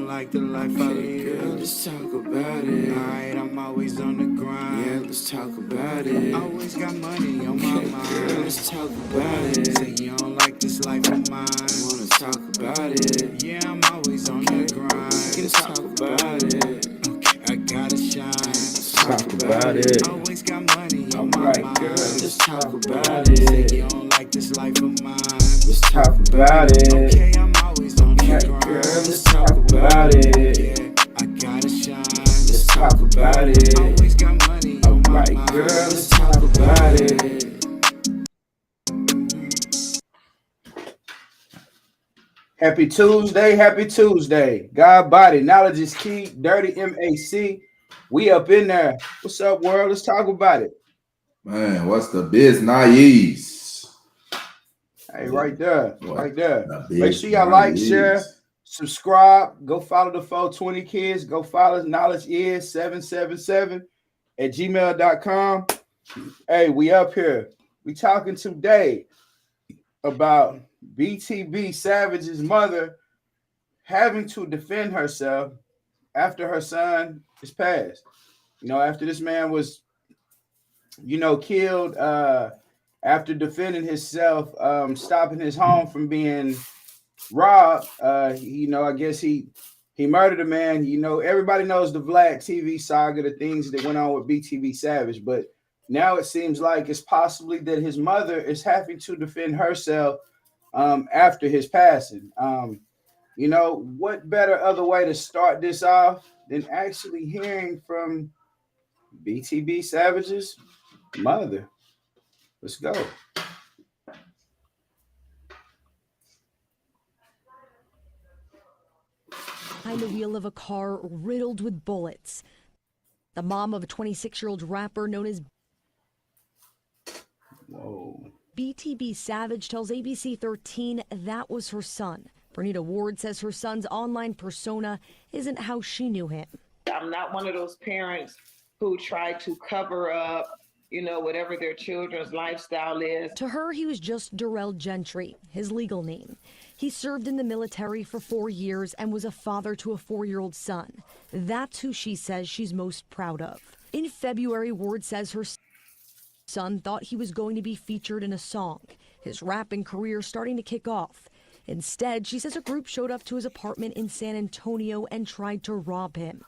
like the life I live. Girl, let's talk about it. Alright, I'm always on the grind. Yeah, let's talk about it. Always got money on my mind. Girl, let's talk about it. Say you don't like this life of mine. Wanna talk about it? Yeah, I'm always on the grind. Let's talk about it. Okay, I gotta shine. Let's talk about it. Always got money on my mind. Girl, let's talk about it. Say you don't like this life of mine. Let's talk about it. Okay, I'm always on the grind. Girl, let's talk about it. Yeah, I gotta shine. Let's talk about it. Always got money on my mind. Girl, let's talk about it. Happy Tuesday, happy Tuesday. God body, knowledge is key. Dirty MAC. We up in there. What's up, world? Let's talk about it. Man, what's the business? Hey, right there. Right there. The Make sure y'all like, share, subscribe. Go follow the 420 kids. Go follow knowledge is 777 at gmail.com. Hey, we up here. We talking today about BTB Savage's mother having to defend herself after her son is passed. You know, after this man was, killed after defending himself, stopping his home from being robbed. I guess he murdered a man. You know, everybody knows the Vlad TV saga, the things that went on with BTB Savage, but now it seems like it's possibly that his mother is having to defend herself after his passing. What better other way to start this off than actually hearing from BTB Savage's mother? Let's go. Behind the wheel of a car riddled with bullets. The mom of a 26-year-old rapper known as BTB Savage tells ABC 13 that was her son. Bernita Ward says her son's online persona isn't how she knew him. I'm not one of those parents who try to cover up, whatever their children's lifestyle is. To her, he was just Darrell Gentry, his legal name. He served in the military for 4 years and was a father to a 4-year-old son. That's who she says she's most proud of. In February, Ward says her son thought he was going to be featured in a song, his rapping career starting to kick off. Instead, she says a group showed up to his apartment in San Antonio and tried to rob him.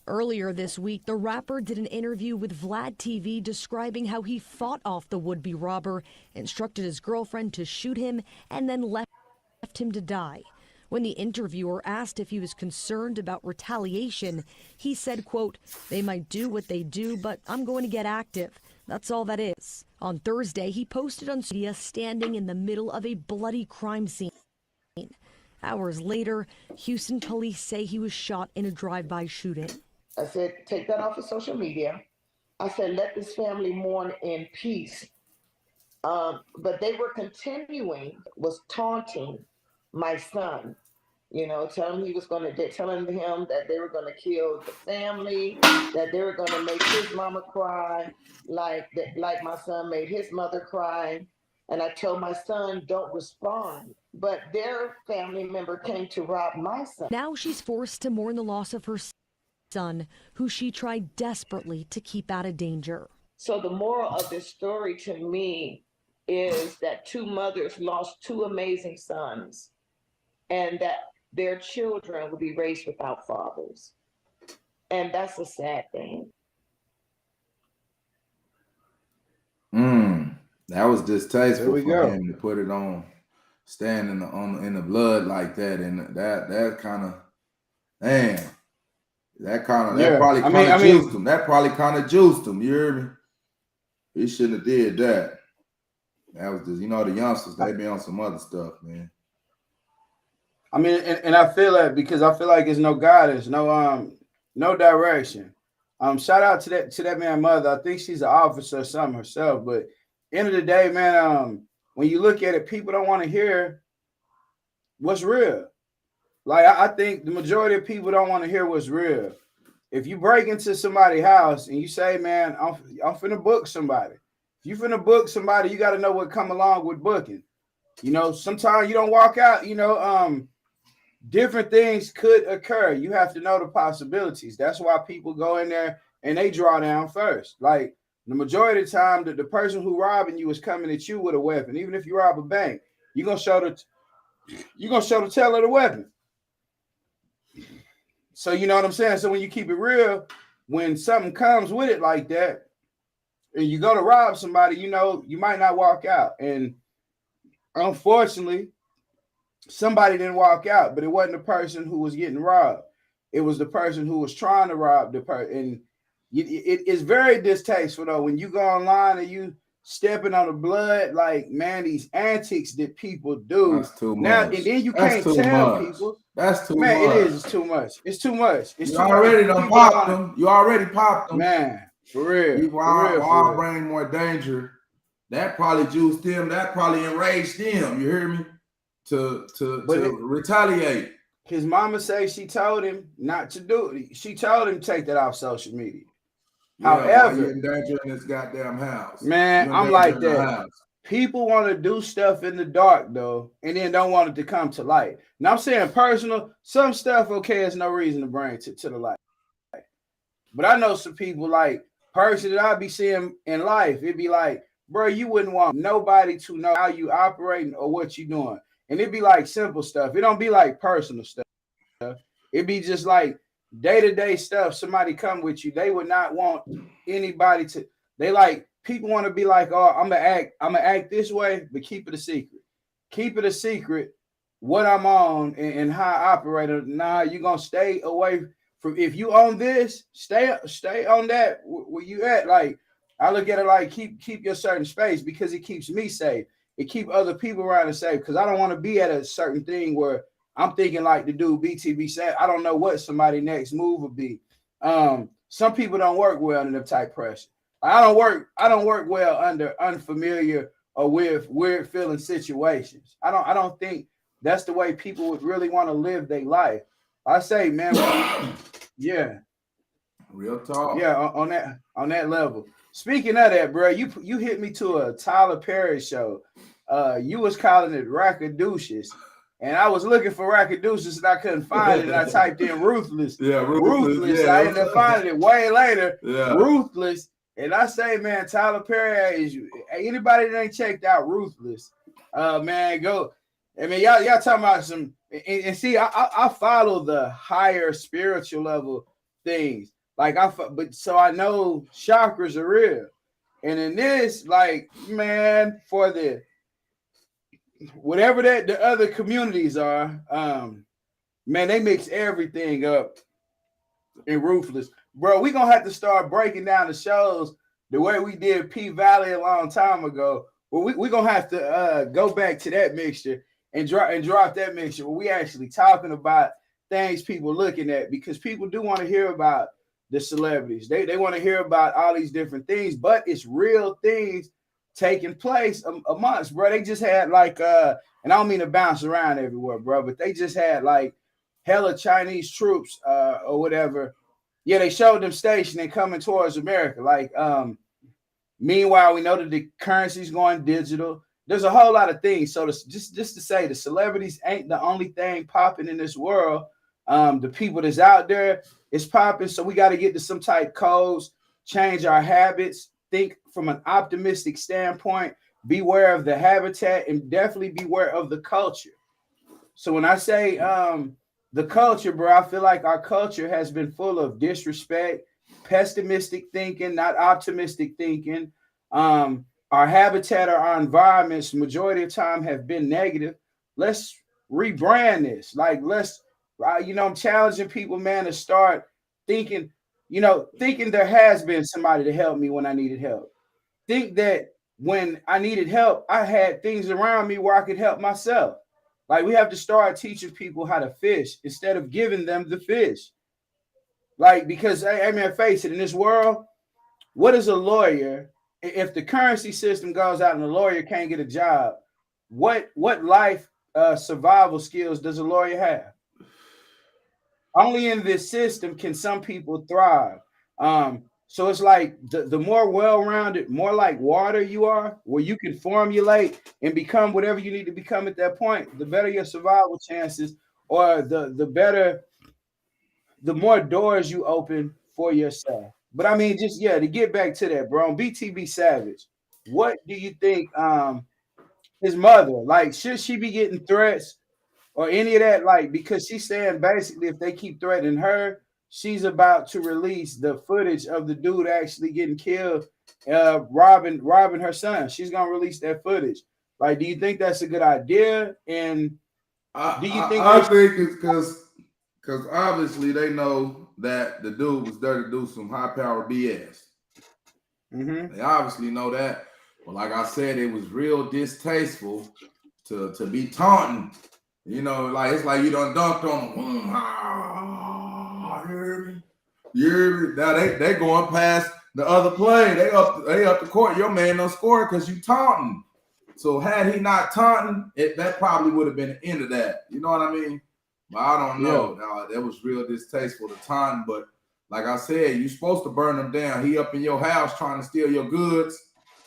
Earlier this week, the rapper did an interview with Vlad TV describing how he fought off the would-be robber, instructed his girlfriend to shoot him, and then left him to die. When the interviewer asked if he was concerned about retaliation, he said, quote, "They might do what they do, but I'm going to get active. That's all that is." On Thursday, he posted on social media standing in the middle of a bloody crime scene. Hours later, Houston police say he was shot in a drive-by shooting. I said, take that off of social media. I said, let this family mourn in peace. But they were was taunting my son, telling him telling him that they were going to kill the family, that they were going to make his mama cry, like my son made his mother cry. And I told my son, don't respond. But their family member came to rob my son. Now she's forced to mourn the loss of her son, who she tried desperately to keep out of danger. So the moral of this story to me is that two mothers lost two amazing sons, and that their children will be raised without fathers. And that's a sad thing. That was distasteful for him to put it on, stand in the blood like that, and that kind of, man, that probably kind of juiced him. That probably kind of juiced him. You hear me? He shouldn't have did that. That was just, the youngsters, they be on some other stuff, man. I mean, and I feel that because I feel like there's no guidance, no direction. Shout out to that man's mother. I think she's an officer or something herself, but end of the day, man, when you look at it, people don't want to hear what's real. Like, I think the majority of people don't want to hear what's real. If you break into somebody's house and you say, man, I'm finna book somebody. If you finna book somebody, you got to know what come along with booking. Sometimes you don't walk out, different things could occur. You have to know the possibilities. That's why people go in there and they draw down first. Like the majority of the time, the person who robbing you is coming at you with a weapon. Even if you rob a bank, you're gonna show the teller of the weapon. So you know what I'm saying? So when you keep it real, when something comes with it like that, and you go to rob somebody, you know, you might not walk out. And unfortunately, somebody didn't walk out, but it wasn't the person who was getting robbed. It was the person who was trying to rob the person. And it's very distasteful though when you go online and you stepping on the blood, like man, these antics that people do. That's too now, much. And then you That's can't tell people. That's too man, much. It is. It's too much. It's too much. It's you too already much. done popped them. You already popped them. Man, for real. Why bring more danger? That probably juiced them. That probably enraged them. You hear me? To retaliate. His mama say she told him not to do it. She told him to take that off social media. Yeah, however, you're in danger in this goddamn house. Man, I'm like that. People want to do stuff in the dark though, and then don't want it to come to light. Now I'm saying personal, some stuff okay, there's no reason to bring to the light. But I know some people like person that I be seeing in life, it'd be like, bro, you wouldn't want nobody to know how you operating or what you doing. And it'd be like simple stuff. It don't be like personal stuff. It'd be just like day-to-day stuff. Somebody come with you. They would not want anybody to, they like, people want to be like, oh, I'm gonna act this way, but keep it a secret. Keep it a secret what I'm on and how I operate. Nah, you're gonna stay away from, if you own this, stay on that where you at. Like I look at it like keep your certain space because it keeps me safe. It keep other people around and safe because I don't want to be at a certain thing where I'm thinking like the dude BTB said, I don't know what somebody next move would be. Some people don't work well under type pressure. I don't work well under unfamiliar or with weird feeling situations. I don't think that's the way people would really want to live their life. I say, man, yeah. Real talk. Yeah, on that level. Speaking of that, bro, you hit me to a Tyler Perry show. You was calling it Rackadouches. And I was looking for Rackadouches and I couldn't find it. And I typed in Ruthless. Yeah, Ruthless. Yeah, I ended up finding it way later. Yeah. Ruthless. And I say, man, Tyler Perry, anybody that ain't checked out Ruthless, man, go. I mean, y'all talking about some, and see, I follow the higher spiritual level things. Like but so I know chakras are real. And in this, like, man, for the whatever that the other communities are, man, they mix everything up in Ruthless. Bro, we gonna have to start breaking down the shows the way we did P Valley a long time ago. Well, we gonna have to go back to that mixture and drop that mixture where we actually talking about things people looking at, because people do want to hear about the celebrities. They want to hear about all these different things, but it's real things taking place amongst, bro. They just had like and I don't mean to bounce around everywhere, bro, but they just had like hella Chinese troops or whatever. Yeah, they showed them stationing coming towards America. Like meanwhile, we know that the currency's going digital. There's a whole lot of things. So just to say, the celebrities ain't the only thing popping in this world. The people that's out there is popping. So we got to get to some type codes, change our habits, think from an optimistic standpoint, beware of the habitat, and definitely beware of the culture. So when I say the culture, bro, I feel like our culture has been full of disrespect, pessimistic thinking, not optimistic thinking. Our habitat or our environments, majority of time, have been negative. Let's rebrand this. Like, let's, I'm challenging people, man, to start thinking, thinking there has been somebody to help me when I needed help. Think that when I needed help, I had things around me where I could help myself. Like, we have to start teaching people how to fish instead of giving them the fish. Like, because, I mean, face it, in this world, what is a lawyer? If the currency system goes out and the lawyer can't get a job, what life survival skills does a lawyer have? Only in this system can some people thrive. So it's like the more well-rounded, more like water you are, where you can formulate and become whatever you need to become at that point, the better your survival chances or the better, the more doors you open for yourself. But I mean, just to get back to that, bro. BTB Savage, what do you think? His mother, like, should she be getting threats or any of that? Like, because she's saying basically, if they keep threatening her, she's about to release the footage of the dude actually getting killed, robbing her son. She's gonna release that footage. Like, do you think that's a good idea? And do you think? I think it's because obviously they know that the dude was there to do some high power BS. Mm-hmm. They obviously know that. But like I said, it was real distasteful to be taunting. You know, like it's like you done dunked on them. You hear me? Now they going past the other play. They up the court. Your man don't score because you taunting. So had he not taunting, that probably would have been the end of that. You know what I mean? But I don't know. Now that was real distasteful to taunt. But like I said, you're supposed to burn them down. He up in your house trying to steal your goods.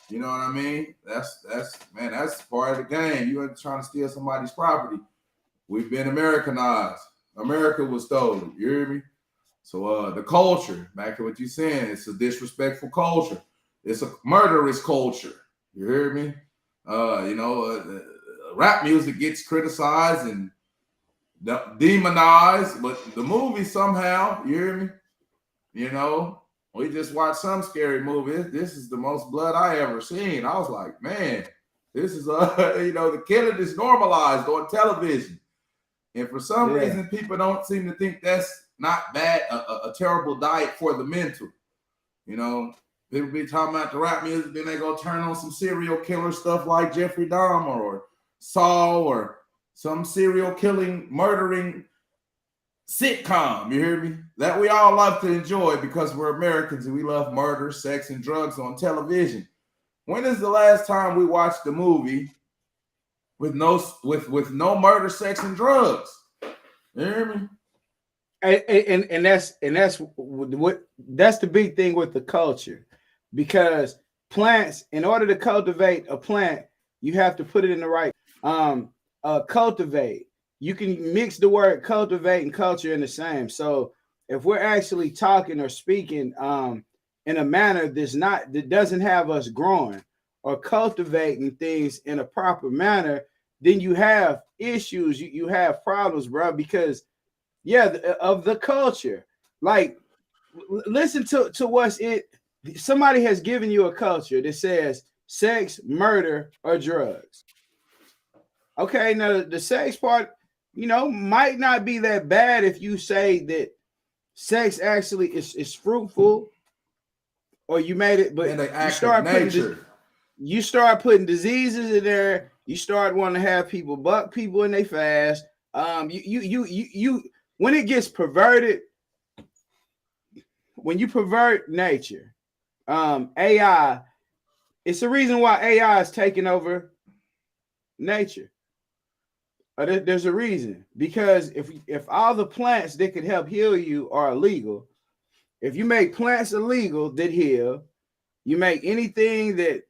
You know what I mean? That's part of the game. You ain't trying to steal somebody's property. We've been Americanized. America was stolen. You hear me? So the culture, back to what you're saying, it's a disrespectful culture. It's a murderous culture. You hear me? Rap music gets criticized and demonized, but the movie somehow, you hear me? You know, we just watched some scary movie. This is the most blood I ever seen. I was like, man, this is the killing is normalized on television. And for some reason, people don't seem to think that's not bad, a terrible diet for the mental. You know, people be talking about the rap music, then they go turn on some serial killer stuff like Jeffrey Dahmer or Saul or some serial killing, murdering sitcom, you hear me? That we all love to enjoy because we're Americans and we love murder, sex, and drugs on television. When is the last time we watched a movie with no murder, sex, and drugs? You hear me? And that's the big thing with the culture, because plants, in order to cultivate a plant, you have to put it in the right cultivate. You can mix the word cultivate and culture in the same. So if we're actually talking or speaking in a manner that doesn't have us growing or cultivating things in a proper manner, then you have issues, you have problems, bro, because of the culture. Like, listen to what's it. Somebody has given you a culture that says sex, murder, or drugs. Okay, now the sex part, might not be that bad if you say that sex actually is fruitful, or you made it, but you start putting diseases in there. You start wanting to have people buck people in they fast. You when it gets perverted, when you pervert nature, AI, it's the reason why AI is taking over nature. There's a reason, because if all the plants that could help heal you are illegal, if you make plants illegal that heal, you make anything that,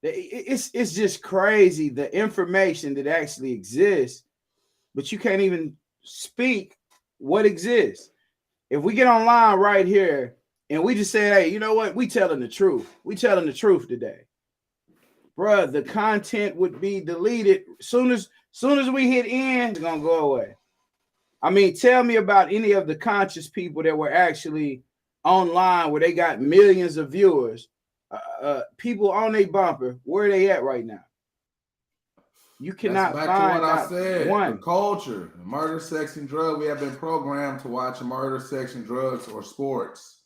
it's just crazy the information that actually exists, but you can't even speak what exists. If we get online right here and we just say, hey, you know what? We telling the truth. We telling the truth today. Bruh, the content would be deleted. Soon as we hit end, it's gonna go away. I mean, tell me about any of the conscious people that were actually online where they got millions of viewers, people on their bumper. Where are they at right now? You cannot find to what I said. One. The culture, murder, sex, and drugs. We have been programmed to watch murder, sex, and drugs or sports,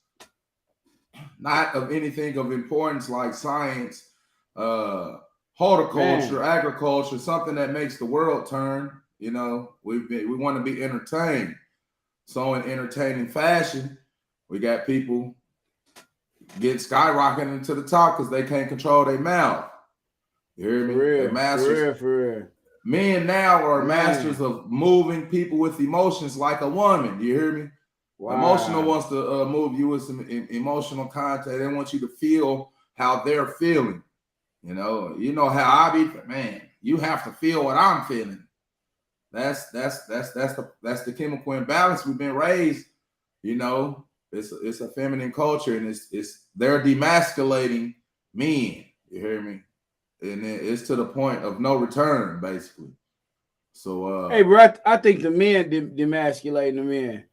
not of anything of importance like science, horticulture, agriculture, something that makes the world turn. We want to be entertained. So in entertaining fashion, we got people get skyrocketing to the top because they can't control their mouth. You hear me? For real. Men now are masters of moving people with emotions like a woman. You hear me? Wow. Emotional wants to move you with some emotional content. They want you to feel how they're feeling. You know how I be, man, you have to feel what I'm feeling. that's the chemical imbalance we've been raised. You know, it's a feminine culture, and they're demasculating men. You hear me? And it's to the point of no return, basically. So, hey, bro, I think the men demasculating the men.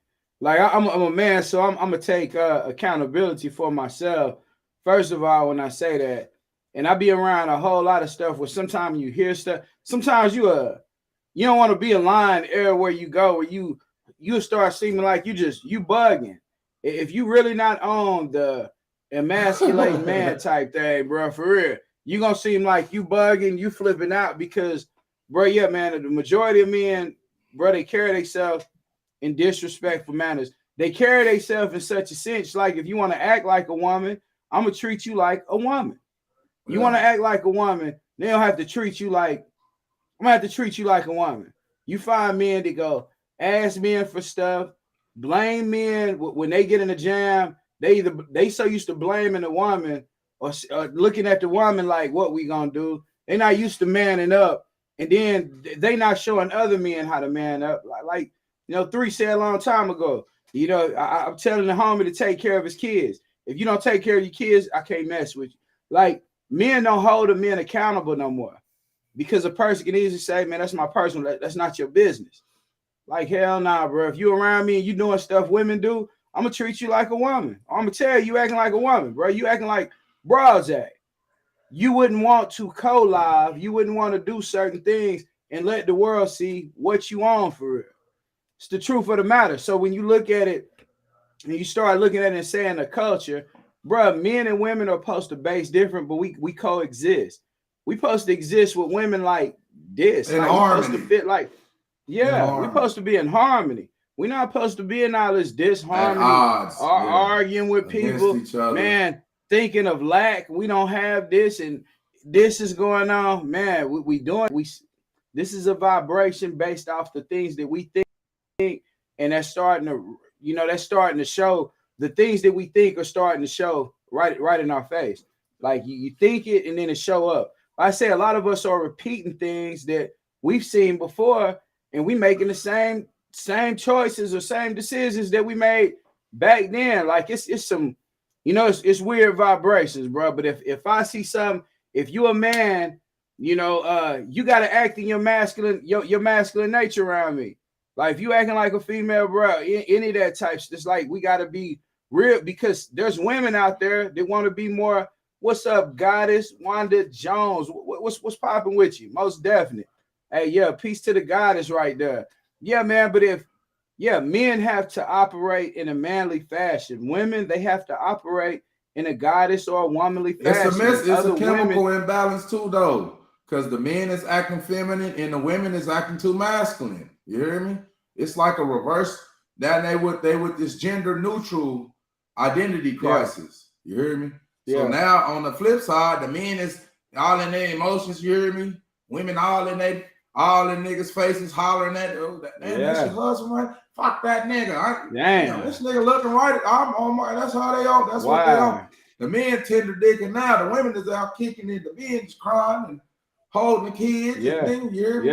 Like I'm a man, so I'm gonna take accountability for myself. First of all, when I say that, and I be around a whole lot of stuff where sometimes you hear stuff. Sometimes you don't want to be in line everywhere you go, where you start seeming like you bugging. If you really not on the emasculating man type thing, bro, for real, you gonna seem like you bugging, you flipping out because, bro, yeah, man, the majority of men, bro, they carry themselves in disrespectful manners. They carry themselves in such a sense, like if you want to act like a woman, I'm gonna treat you like a woman. You want to act like a woman, they don't have to treat you like, I'm gonna have to treat you like a woman. You find men that go ask men for stuff, blame men when they get in a jam. They so used to blaming the woman or looking at the woman like, what we gonna do? They not used to manning up, and then they not showing other men how to man up. Like 3 said a long time ago. I'm telling the homie to take care of his kids. If you don't take care of your kids, I can't mess with you. Like, men don't hold the men accountable no more. Because a person can easily say, man, that's my personal, that's not your business. Like, hell nah, bro. If you around me and you doing stuff women do, I'm going to treat you like a woman. I'm going to tell you acting like a woman, bro. You acting like bras act. You wouldn't want to co-live. You wouldn't want to do certain things and let the world see what you on for real. It's the truth of the matter. So when you look at it and you start looking at it and saying the culture, bro, men and women are supposed to base different, but we coexist. We supposed to exist with women like this. In like harmony. Supposed to fit like, yeah, we're supposed to be in harmony. We're not supposed to be in all this disharmony, odds, arguing with people, man, thinking of lack. We don't have this, and this is going on. Man, this is a vibration based off the things that we think, and that's starting to show. The things that we think are starting to show right in our face. Like you think it, and then it show up. I say a lot of us are repeating things that we've seen before, and we making the same choices or same decisions that we made back then. Like it's some, it's weird vibrations, bro. But if I see something, if you a man, you gotta act in your masculine nature around me. Like if you acting like a female, bro, any of that type, it's like we gotta be real, because there's women out there that want to be more. What's up, Goddess Wanda Jones? What's popping with you? Most definite. Hey, yeah, peace to the Goddess right there. Yeah, man. But men have to operate in a manly fashion. Women, they have to operate in a goddess or a womanly fashion. It's a chemical imbalance too, though, because the men is acting feminine and the women is acting too masculine. You hear me? It's like a reverse. That they with this gender neutral identity crisis. You hear me? So now on the flip side, the men is all in their emotions. You hear me? Women all in niggas' faces hollering at, that's your husband, right? Fuck that nigga. This nigga looking right. I'm on my. That's how they are. That's what they are. The men tender dicking now. The women is out kicking it. The men is crying and holding the kids. And things, you hear me?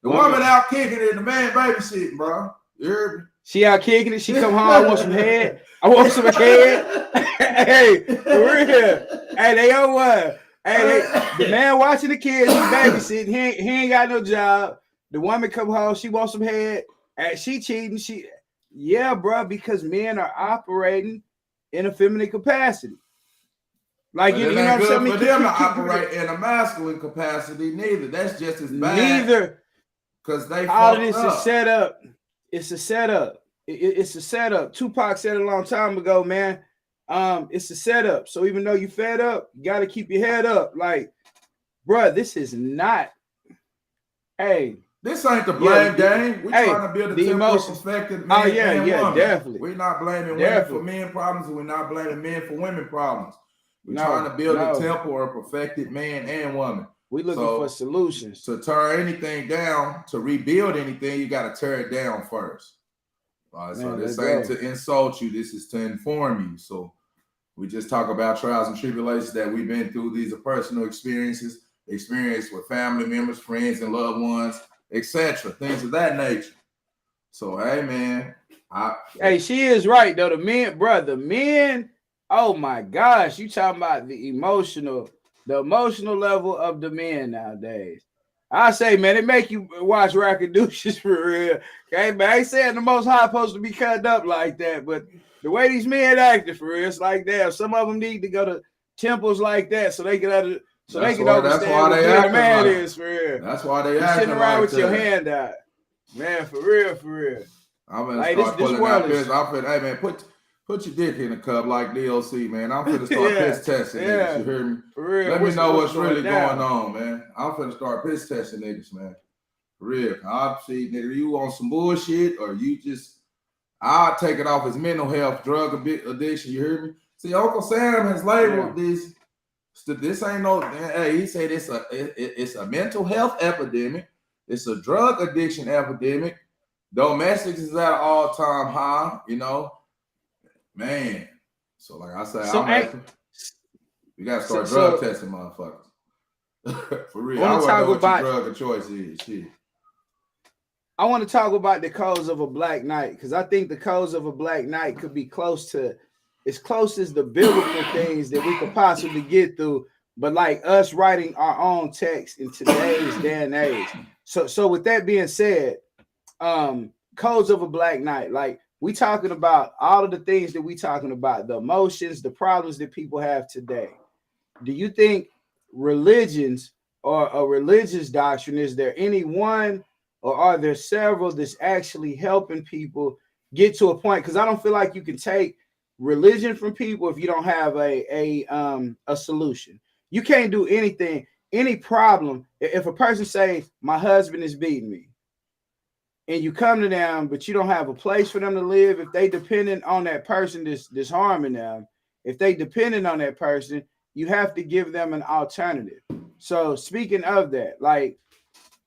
The woman out kicking it. The man babysitting, bro. You hear me? She out kicking it. She come home. I want some head. I want some head. Hey, for real. Hey, they on what? Hey, the man watching the kids, he's babysitting. He ain't got no job. The woman come home. She wants some head. And she cheating. Bro, because men are operating in a feminine capacity. Like you know what I'm saying? For them to operate in a masculine capacity, neither. That's just as bad. Neither. Because they all of this is set up. It's a setup. It's a setup. Tupac said it a long time ago, man. It's a setup. So even though you fed up, you got to keep your head up. Like, bro, this is not. Hey, this ain't the blame game. We're trying to build a temple perfected man and woman. Definitely. We're not blaming women for men problems, and we're not blaming men for women problems. We're trying to build a temple or a perfected man and woman. We're looking for solutions. To tear anything down, to rebuild anything, you got to tear it down first. So this ain't to insult you. This is to inform you. So we just talk about trials and tribulations that we've been through. These are personal experience with family members, friends, and loved ones. etc. Things of that nature. So hey, man, hey, she is right though. The men. Oh my gosh, you talking about the emotional level of the men nowadays. I say, man, it make you watch Rackadoocious for real. Okay, man, I ain't saying the Most High supposed to be cut up like that, but the way these men acting for real, it's like that. Some of them need to go to temples like that so they can understand what being a man is for real. That's why they sitting around with your hand out, man, for real. I'm gonna start pulling out piss. Hey man, put your dick in the cup like DOC, man. I'm finna start piss testing niggas. You hear me? For real. Let me know what's really going on, man. I'm finna start piss testing niggas, man. For real. I'll see, nigga, you on some bullshit or you just, I'll take it off as mental health, drug addiction. You hear me? See, Uncle Sam has labeled this. This ain't no. Hey, he said it's a mental health epidemic. It's a drug addiction epidemic. Domestics is at an all-time high, you know. Man. So like I said, we gotta start drug testing motherfuckers. For real. I want to know what your drug of choice is. Shit. I want to talk about the codes of a black knight, because I think the codes of a black knight could be close as the biblical things that we could possibly get through, but like us writing our own text in today's day and age. So with that being said, codes of a black knight, like we talking about all of the things that we talking about, the emotions, the problems that people have today. Do you think religions or a religious doctrine, is there any one or are there several that's actually helping people get to a point? Because I don't feel like you can take religion from people if you don't have a solution. You can't do anything, any problem. If a person says, my husband is beating me, and you come to them, but you don't have a place for them to live, if they dependent on that person that's harming them, if they dependent on that person, you have to give them an alternative. So speaking of that, like,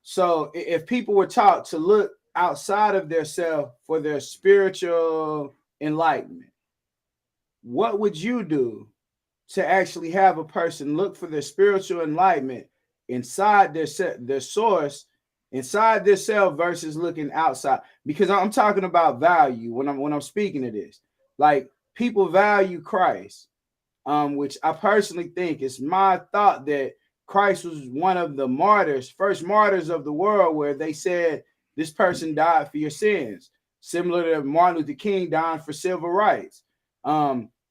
so if people were taught to look outside of their self for their spiritual enlightenment, what would you do to actually have a person look for their spiritual enlightenment inside their source, inside their self versus looking outside? Because I'm talking about value when I'm speaking of this. Like, people value Christ, which I personally think is my thought that Christ was one of the first martyrs of the world, where they said this person died for your sins, similar to Martin Luther King dying for civil rights.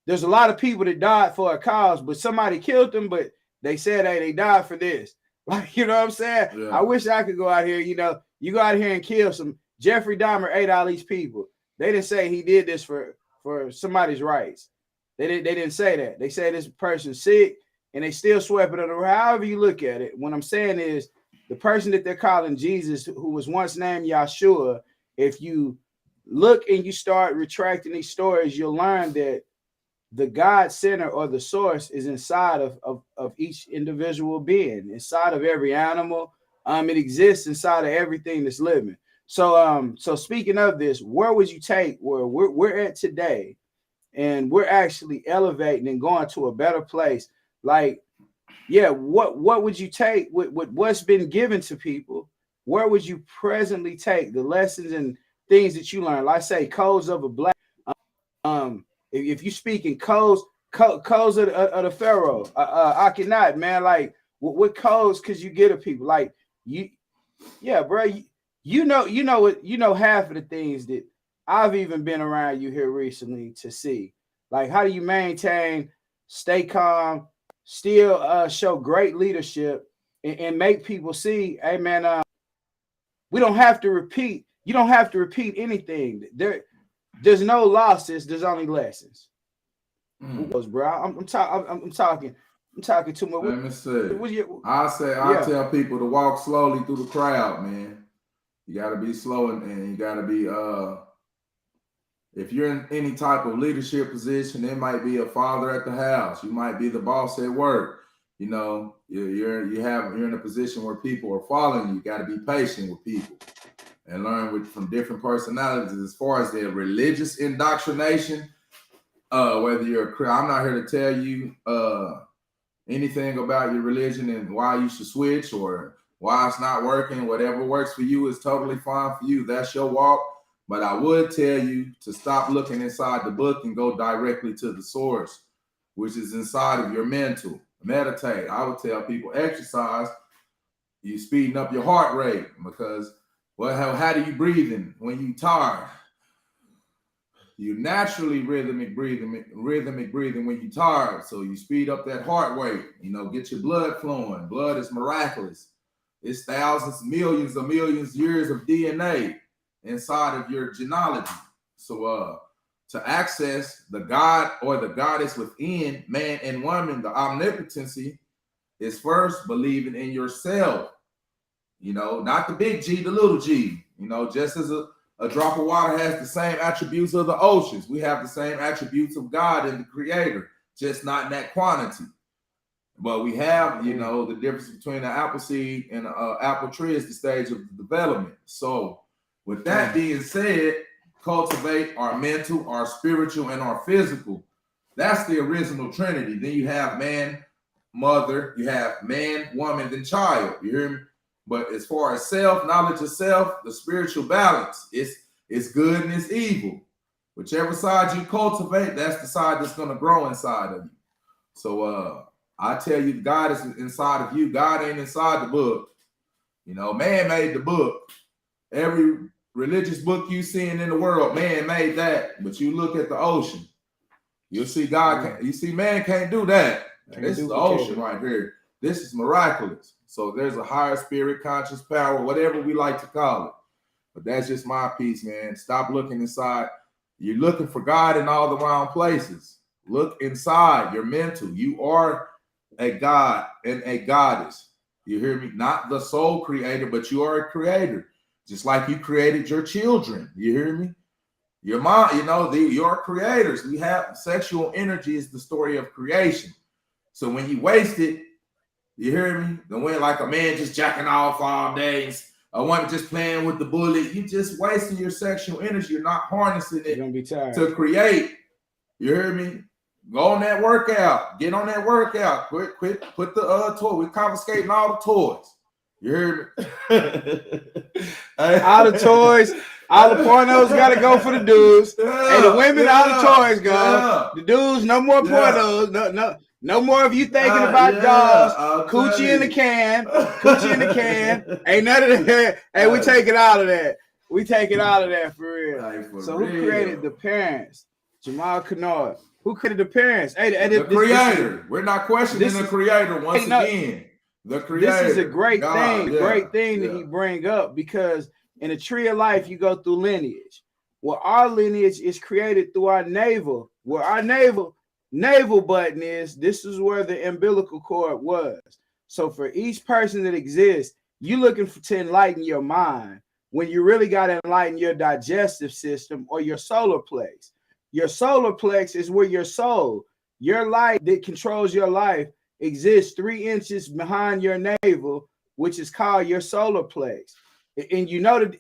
There's a lot of people that died for a cause, but somebody killed them, but they said, hey, they died for this. Like, you know what I'm saying? Yeah. I wish I could go out here, you know, you go out here and kill some. Jeffrey Dahmer ate all these people. They didn't say he did this for somebody's rights. They didn't say that. They said this person's sick, and they still swept it under. However you look at it, what I'm saying is the person that they're calling Jesus, who was once named Yahshua, if you look and you start retracting these stories, you'll learn that the God center or the source is inside of each individual being, inside of every animal. It exists inside of everything that's living. So speaking of this, where would you take where we're at today, and we're actually elevating and going to a better place? Like, yeah, what would you take with what's been given to people? Where would you presently take the lessons and things that you learned? Like I say, codes of a black. If you speak in codes of the Pharaoh, I cannot, man. Like, what codes could you get of people? Like, yeah, bro. You know half of the things that I've even been around you here recently to see. Like, how do you maintain, stay calm, still show great leadership, and make people see, hey man, we don't have to repeat. You don't have to repeat anything. There's no losses. There's only lessons. Bro, I'm talking too much. Let me see. I tell people to walk slowly through the crowd, man. You got to be slow, and you got to be. If you're in any type of leadership position, it might be a father at the house. You might be the boss at work. You know, you're in a position where people are following you. You got to be patient with people and learn from different personalities. As far as their religious indoctrination, whether you're I'm not here to tell you anything about your religion and why you should switch or why it's not working. Whatever works for you is totally fine for you. That's your walk. But I would tell you to stop looking inside the book and go directly to the source, which is inside of your mental. Meditate. I would tell people exercise. You speeding up your heart rate because, well, how do you breathe in when you tired? You naturally rhythmic breathing when you're tired. So you speed up that heart rate, get your blood flowing. Blood is miraculous. It's thousands, millions of years of DNA inside of your genealogy. So to access the God or the goddess within man and woman, the omnipotency, is first believing in yourself. Not the big G, the little G. Just as a drop of water has the same attributes of the oceans, we have the same attributes of God and the Creator, just not in that quantity. But we have, the difference between an apple seed and an apple tree is the stage of development. So with that being said, cultivate our mental, our spiritual, and our physical. That's the original Trinity. Then you have man, mother, you have man, woman, then child. You hear me? But as far as self, knowledge of self, the spiritual balance, it's good and it's evil. Whichever side you cultivate, that's the side that's going to grow inside of you. So I tell you, God is inside of you. God ain't inside the book. Man made the book. Every religious book you seeing in the world, man made that. But you look at the ocean, you'll see God. You see, man can't do that. This is the ocean right here. This is miraculous. So there's a higher spirit, conscious power, whatever we like to call it. But that's just my piece, man. Stop looking inside. You're looking for God in all the wrong places. Look inside your mental. You are a God and a goddess. You hear me? Not the sole creator, but you are a creator. Just like you created your children. You hear me? Your mom, you're creators. We have sexual energy is the story of creation. So when you waste it, you hear me? Then when like a man just jacking off all day, a woman just playing with the bullet, you just wasting your sexual energy. You're not harnessing it to create. You hear me? Go on that workout. Get on that workout. Quit. Put the toy. We're confiscating all the toys. You hear me? All the toys, all the pornos got to go for the dudes. And the women, all the toys go. Yeah. The dudes, no more pornos. No more of you thinking about dolls. Coochie in the can. Coochie in the can. Ain't none of that. Hey, we take it out of that. We take it out of that for real. So who created the parents? Jamal Kennard. Who created the parents? Hey, the creator. We're not questioning the creator once again. The creator. This is a great thing. Great thing that he bring up, because in a tree of life, you go through lineage. Well, our lineage is created through our navel. Where our navel button is, this is where the umbilical cord was. So for each person that exists, you looking to enlighten your mind when you really got to enlighten your digestive system or your solar plex. Your solar plex is where your soul, your light that controls your life, exists 3 inches behind your navel, which is called your solar plex. And you know that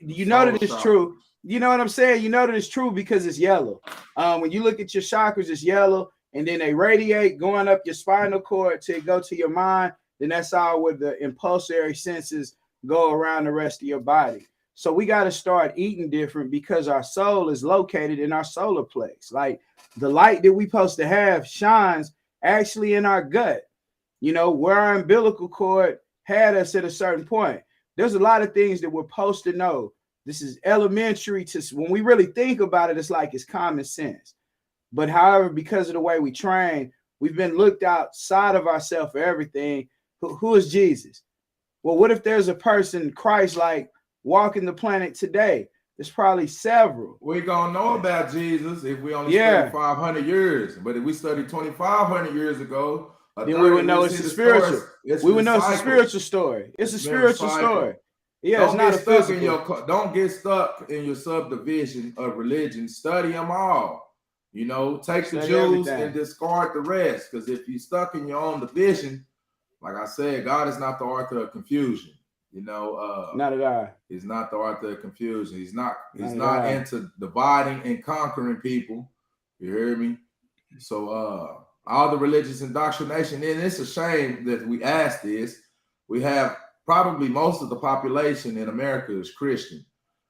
it's true. You know what I'm saying? You know that it's true because it's yellow. When you look at your chakras, it's yellow. And then they radiate going up your spinal cord to go to your mind. Then that's all where the impulsory senses go around the rest of your body. So we got to start eating different because our soul is located in our solar plex. Like the light that we supposed to have shines actually in our gut, where our umbilical cord had us at a certain point. There's a lot of things that we're supposed to know. This is elementary to when we really think about it, it's like it's common sense. But however, because of the way we train, we've been looked outside of ourselves for everything. Who is Jesus? Well, what if there's a person, Christ-like, walking the planet today? There's probably several. We're going to know about Jesus if we only study 500 years. But if we studied 2,500 years ago, then we would know it's a spiritual. We would know it's a spiritual story. It's a spiritual story. Yeah, it's not a physical. Don't get stuck in your subdivision of religion. Study them all. Take the Jews and discard the rest. Because if you're stuck in your own division, like I said, God is not the author of confusion. Not at all. He's not the author of confusion. He's not into dividing and conquering people. You hear me? So all the religious indoctrination, and it's a shame that we ask this. We have probably most of the population in America is Christian.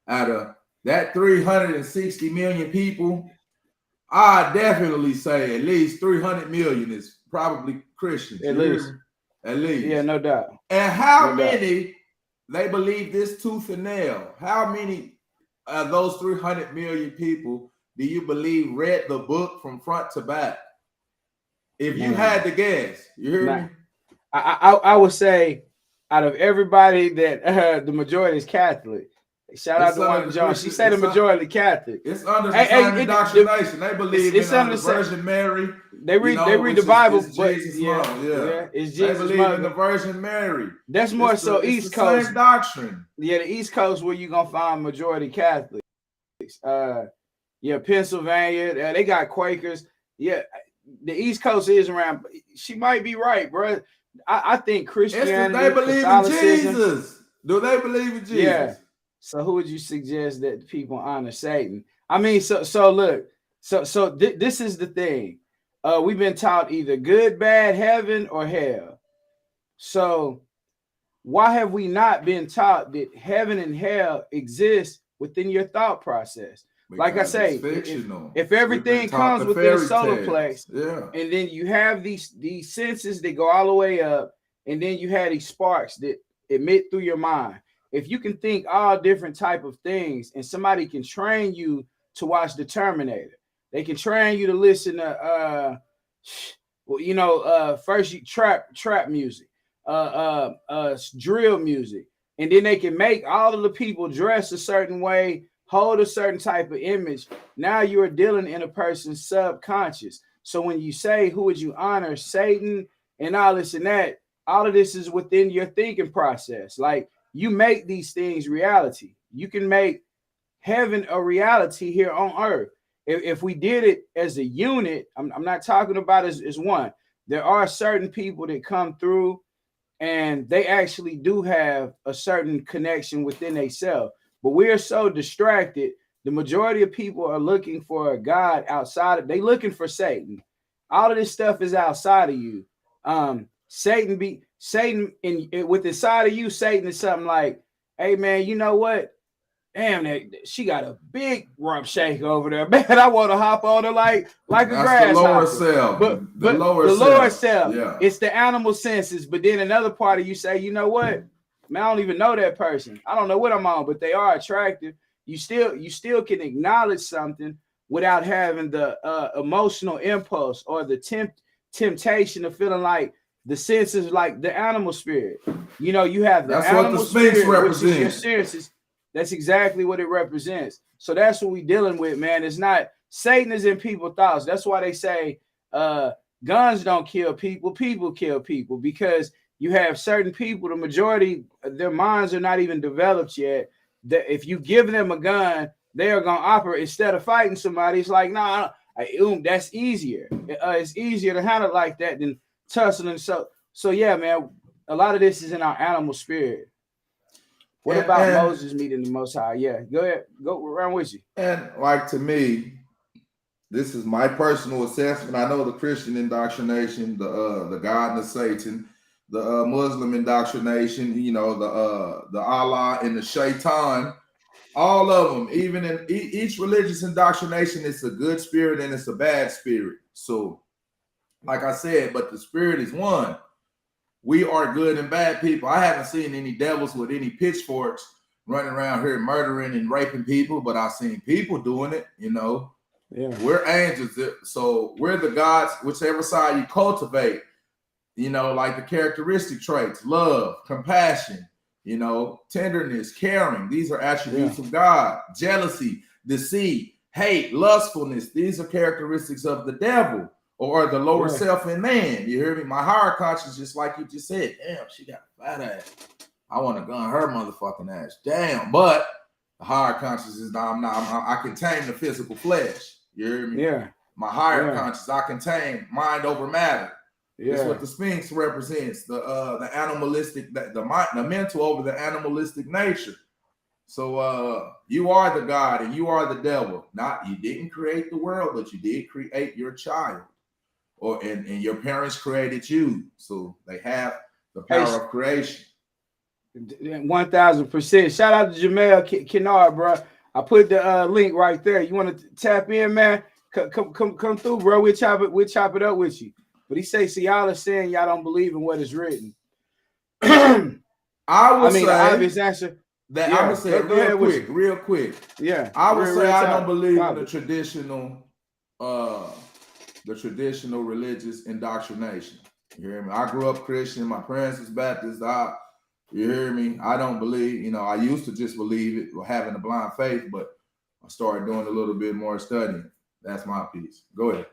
Out of that 360 million people, I definitely say at least 300 million is probably Christians. At least. At least. Yeah, no doubt. And how many they believe this tooth and nail? How many of those 300 million people do you believe read the book from front to back? If you had to guess, you hear me? I would say out of everybody that the majority is Catholic. Shout out to one John. She said the majority Catholic. It's under the same indoctrination. They believe in the Virgin Mary. They read the Bible, but it's Jesus' they believe in the Virgin Mary. That's more so East Coast same doctrine. Yeah, the East Coast where you're gonna find majority Catholics. Pennsylvania, they got Quakers. Yeah, the East Coast is around. She might be right, bro. I think Christianity. They believe in Jesus. Do they believe in Jesus? Yeah. So who would you suggest that people honor Satan? I mean, so look, this is the thing. We've been taught either good, bad, heaven, or hell. So why have we not been taught that heaven and hell exist within your thought process? Because like I say, if everything comes within a solar plex, and then you have these senses that go all the way up, and then you have these sparks that emit through your mind. If you can think all different type of things, and somebody can train you to watch the Terminator, they can train you to listen to first you trap music, drill music, and then they can make all of the people dress a certain way, hold a certain type of image. Now you are dealing in a person's subconscious. So when you say, who would you honor, Satan and all this and that, all of this is within your thinking process. Like, you make these things reality. You can make heaven a reality here on earth. If we did it as a unit, I'm not talking about as one. There are certain people that come through and they actually do have a certain connection within themselves. But we're so distracted. The majority of people are looking for a God outside. They looking for Satan. All of this stuff is outside of you. Satan with inside of you. Satan is something like, hey man, you know what? Damn, she got a big rump shake over there, man. I want to hop on her like a grasshopper. The lower self, but the lower self. Yeah. It's the animal senses. But then another part of you say, you know what? Man, I don't even know that person. I don't know what I'm on, but they are attractive. You still can acknowledge something without having the emotional impulse or the temptation of feeling like the senses, like the animal spirit. You know, you have the animal spirit, which is your senses. That's exactly what it represents. So that's what we're dealing with, man. It's not Satan is in people's thoughts. That's why they say guns don't kill people, people kill people, because you have certain people, the majority, their minds are not even developed yet. That if you give them a gun, they are gonna operate instead of fighting somebody. It's like, nah, that's easier. It's easier to handle like that than tussling. So yeah, man. A lot of this is in our animal spirit. What about Moses meeting the Most High? Yeah, go ahead, go around with you. And like, to me, this is my personal assessment. I know the Christian indoctrination, the God and the Satan, the Muslim indoctrination, you know, the Allah and the Shaitan, all of them. Even in each religious indoctrination, it's a good spirit and it's a bad spirit. So, like I said, but the spirit is one. We are good and bad people. I haven't seen any devils with any pitchforks running around here murdering and raping people, but I've seen people doing it, you know. Yeah. We're angels, so we're the gods, whichever side you cultivate, you know, like the characteristic traits, love, compassion, you know, tenderness, caring. These are attributes of God. Jealousy, deceit, hate, lustfulness. These are characteristics of the devil. Or the lower self in man. You hear me? My higher conscience, just like you just said, damn, she got a fat ass. I want to gun her motherfucking ass. Damn. But the higher conscience is I contain the physical flesh. You hear me? Yeah. My higher conscience, I contain mind over matter. Yeah. That's what the Sphinx represents. The animalistic, the mental over the animalistic nature. So you are the God and you are the devil. You didn't create the world, but you did create your child. And your parents created you, so they have the power of creation. 1000%. Shout out to Jamel Kennard, bro. I put the link right there. You want to tap in, man? Come through, bro. We'll chop it up with you. But he say, see, y'all are saying y'all don't believe in what is written. I mean, the obvious answer. That I'm gonna say real quick. Yeah, I would say I don't believe in the traditional religious indoctrination. You hear me? I grew up Christian. My parents was Baptist. You hear me? I don't believe. You know, I used to just believe it, or having a blind faith, but I started doing a little bit more studying. That's my piece. Go ahead.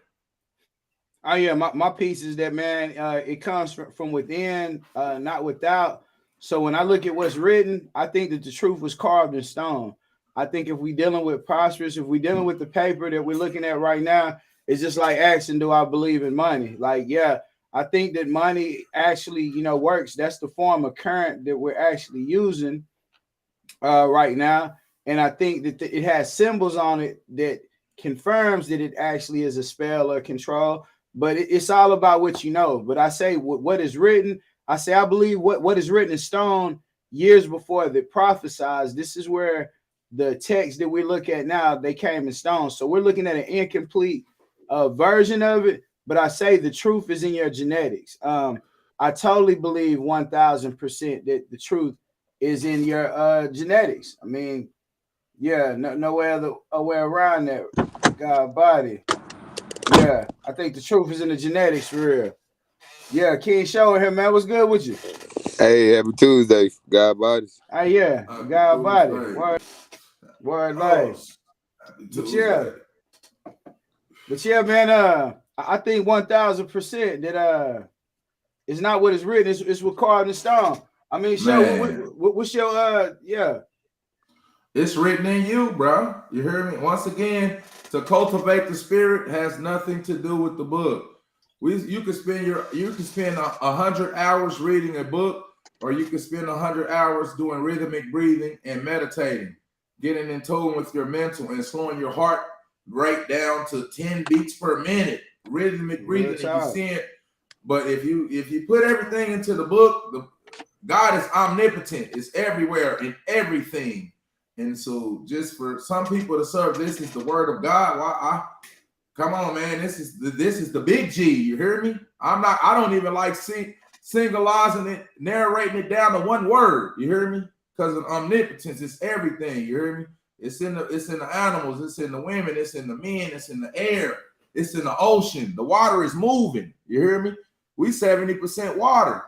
Oh yeah, my piece is that, man. It comes from within, not without. So when I look at what's written, I think that the truth was carved in stone. I think if we dealing with prosperous, if we dealing with the paper that we're looking at right now, it's just like asking, do I believe in money? Like, yeah, I think that money actually, you know, works. That's the form of current that we're actually using right now. And I think that it has symbols on it that confirms that it actually is a spell or control. But it's all about what you know. But I say what is written. I say I believe what is written in stone years before the prophesied. This is where the text that we look at now, they came in stone. So we're looking at an incomplete version of it. But I say the truth is in your genetics. I totally believe 1000% that the truth is in your genetics. I mean, yeah, no way around that. God body. Yeah, I think the truth is in the genetics for real. Yeah, King showing him, man. What's good with you? Hey, happy Tuesday, God bodies. Hey, yeah, God body. Word life. But yeah, man. I think 1000% that it's not what is written. It's what carved in stone. I mean, show what's your yeah. It's written in you, bro. You hear me? Once again, to cultivate the spirit has nothing to do with the book. You can spend 100 hours reading a book, or you can spend 100 hours doing rhythmic breathing and meditating, getting in tune with your mental and slowing your heart rate down to 10 beats per minute. Rhythmic breathing, and you see it. But if you put everything into the book, God is omnipotent. It's everywhere and everything. And so, just for some people to serve, this is the word of God. Come on, man. This is the big G. You hear me? I don't even like singleizing it, narrating it down to one word. You hear me? Because of omnipotence, it's everything. You hear me? It's in the animals, it's in the women, it's in the men, it's in the air, it's in the ocean. The water is moving. You hear me? We 70% water.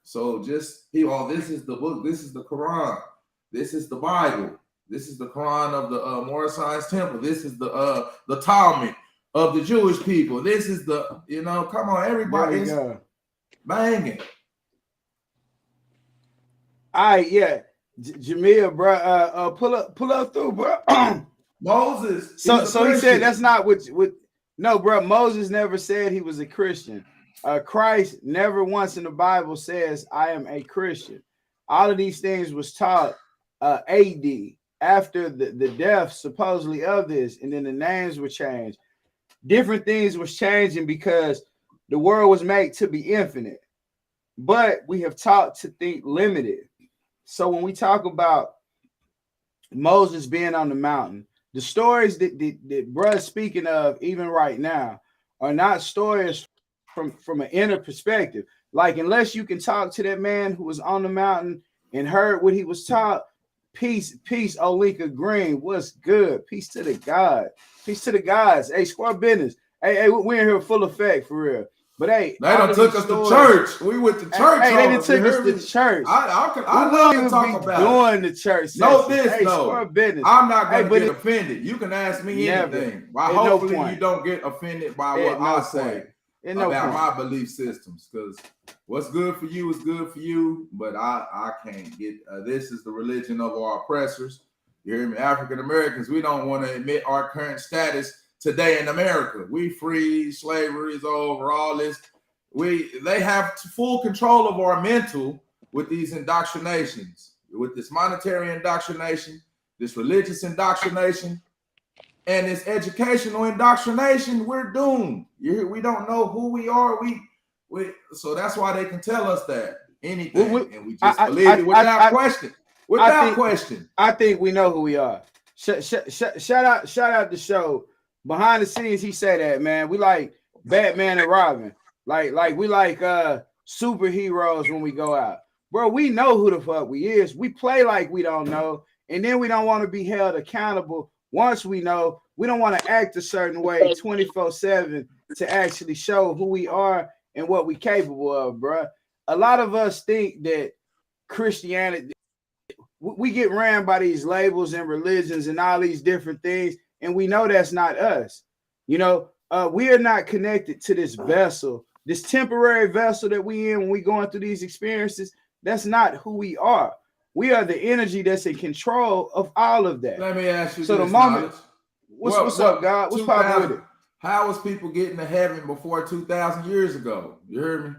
So just this is the book, this is the Quran, this is the Bible, this is the Quran of the Moorish Science Temple, this is the Talmud of the Jewish people. This is the, come on, everybody's banging. All right, yeah. Jamil, bro, pull up through, bro. Moses. So he said that's not what no, bro. Moses never said he was a Christian. Christ never once in the Bible says I am a Christian. All of these things was taught AD after the death supposedly of this, and then the names were changed. Different things was changing because the world was made to be infinite, but we have taught to think limited. So when we talk about Moses being on the mountain, the stories that bruh's speaking of even right now are not stories from an inner perspective. Like, unless you can talk to that man who was on the mountain and heard what he was taught, peace, Olika Green, what's good? Peace to the God. Peace to the gods. Hey, square business. Hey, we're in here full effect for real. But hey, they done took us to church. We went to church. Hey, they done took us to church. I love to talk about doing the church. No, business. I'm not going to get offended. You can ask me anything. Hopefully you don't get offended by what I say about my belief systems. Because what's good for you is good for you. But I can't get. This is the religion of our oppressors. You hear me? African Americans, we don't want to admit our current status today in America. We free, slavery is over, all this. They have full control of our mental with these indoctrinations, with this monetary indoctrination, this religious indoctrination, and this educational indoctrination. We're doomed. We don't know who we are. So that's why they can tell us that. anything, and we just believe it without question. Without question. I think we know who we are. Shout out the show. Behind the scenes, he said that, man. We like Batman and Robin. Like we like superheroes when we go out. Bro, we know who the fuck we is. We play like we don't know, and then we don't want to be held accountable. Once we know, we don't want to act a certain way 24/7 to actually show who we are and what we capable of, bro. A lot of us think that Christianity, we get ran by these labels and religions and all these different things, and we know that's not us. You know, we are not connected to this vessel, this temporary vessel that we in when we going through these experiences. That's not who we are. We are the energy that's in control of all of that. Let me ask you. So the moment, what's up, God? What's popping with it? How was people getting to heaven before 2,000 years ago? You heard me?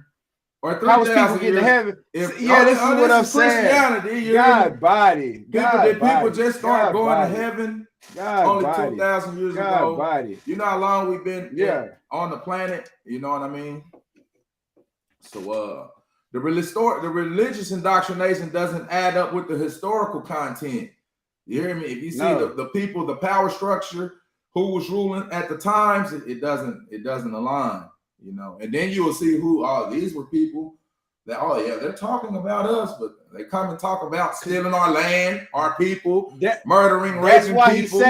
Or 3,000 How was people getting to heaven? This is what I'm saying. God body. People just start going to heaven only 2,000 years ago. You know how long we've been on the planet? You know what I mean? So the religious indoctrination doesn't add up with the historical content. You hear me? If you see the people, the power structure, who was ruling at the times, it doesn't align, you know. And then you will see who these were people that they're talking about us, but they come and talk about stealing our land, our people, murdering, raping people.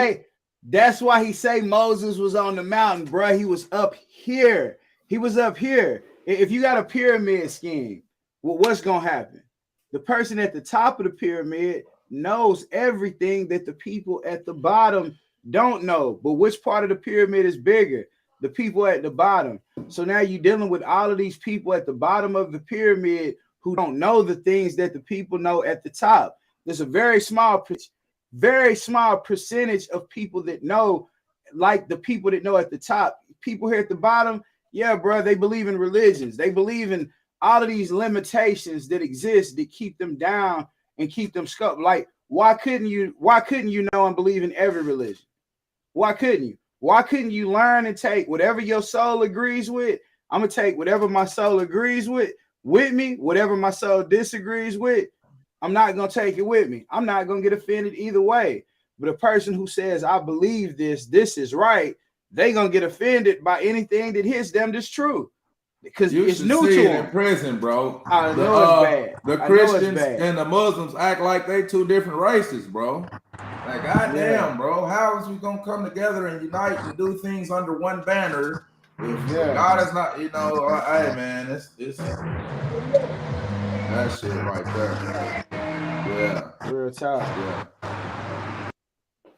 That's why he say Moses was on the mountain, bro. He was up here. He was up here. If you got a pyramid scheme, what's gonna happen? The person at the top of the pyramid knows everything that the people at the bottom don't know. But which part of the pyramid is bigger? The people at the bottom. So now you're dealing with all of these people at the bottom of the pyramid who don't know the things that the people know at the top. There's a very small percentage of people that know, like the people that know at the top. People here at the bottom, yeah, bro, they believe in religions. They believe in all of these limitations that exist that keep them down and keep them scuffed. Like, why couldn't you know and believe in every religion? Why couldn't you? Why couldn't you learn and take whatever your soul agrees with? I'm gonna take whatever my soul agrees with me. Whatever my soul disagrees with, I'm not gonna take it with me. I'm not gonna get offended either way. But a person who says, I believe this is right, they gonna get offended by anything that hits them that's true. Because it's new to them. In prison, bro. I know it's bad. The Christians and the Muslims act like they two different races, bro. Like, goddamn, bro. How is we gonna come together and unite and do things under one banner if God is not, you know? Hey, man, it's that shit right there. Yeah, real tough.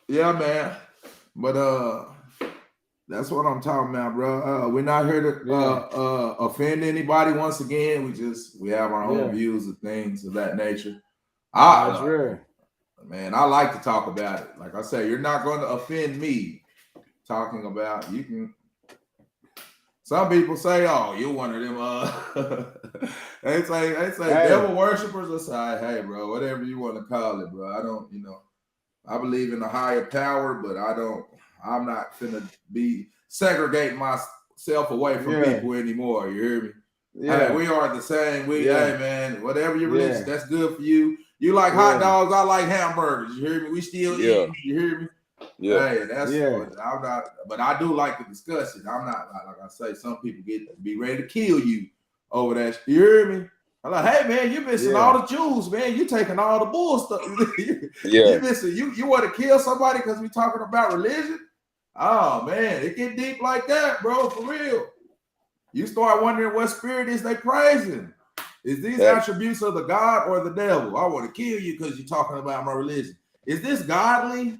Yeah, man. But that's what I'm talking about, bro. We're not here to offend anybody. Once again, we have our own views of things of that nature. That's real. Man, I like to talk about it. Like I say, you're not going to offend me talking about. You can. Some people say, "Oh, you're one of them." They say devil worshipers. I say, "Hey, bro, whatever you want to call it, bro. I don't, you know, I believe in a higher power, but I'm not finna be segregating myself away from people anymore. You hear me? Yeah, hey, we are the same. Hey, man, whatever your religion, that's good for you. You like hot dogs, I like hamburgers. You hear me? We still eating. You hear me? Yeah. Hey, that's I'm not, but I do like to discuss it. I'm not like I say, some people be ready to kill you over that. You hear me? I'm like, hey man, you missing all the jewels, man. You taking all the bull stuff. You missing. You want to kill somebody because we talking about religion? Oh man, it get deep like that, bro. For real. You start wondering what spirit is they praising. Is these attributes of the God or the devil? I want to kill you because you're talking about my religion. Is this godly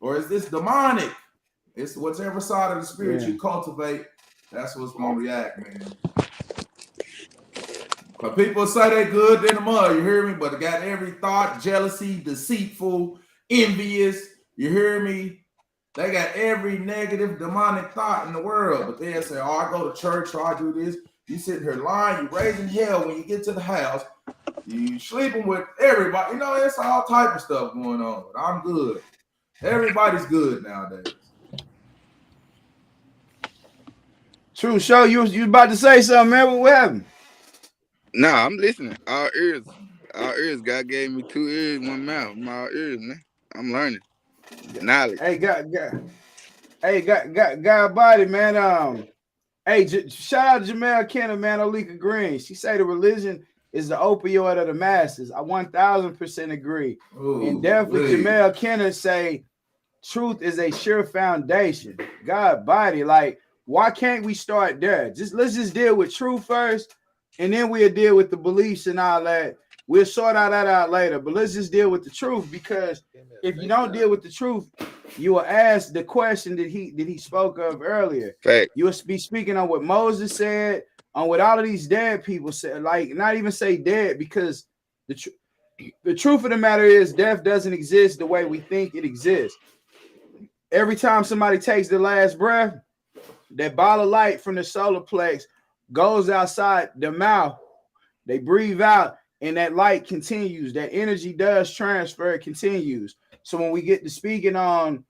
or is this demonic? It's whichever side of the spirit you cultivate, that's what's going to react, man. But people say they good in the mud, you hear me? But they got every thought, jealousy, deceitful, envious, you hear me? They got every negative demonic thought in the world. But they'll say, oh, I go to church, or I do this. You sitting here lying, you raising hell when you get to the house. You sleeping with everybody. You know, it's all type of stuff going on. But I'm good. Everybody's good nowadays. True show. You about to say something, man. What happened? Nah, I'm listening. All ears. All ears. God gave me 2 ears, 1 mouth. I'm all ears, man. I'm learning. Knowledge. Hey, God body, man. Hey, shout out Jamel Kenner, man. Olika Green. She say the religion is the opioid of the masses. I 1000% agree. Ooh, and definitely please. Jamel Kenner say truth is a sure foundation. God body, like, why can't we start there? Let's just deal with truth first, and then we'll deal with the beliefs and all that. We'll sort all that out later. But let's just deal with the truth, because if you don't deal with the truth, you will ask the question that he spoke of earlier. Fact. You will be speaking on what Moses said, on what all of these dead people said. Like, not even say dead, because the truth of the matter is death doesn't exist the way we think it exists. Every time somebody takes their last breath, that ball of light from the solar plex goes outside the mouth. They breathe out, and that light continues. That energy does transfer, it continues. So when we get to speaking on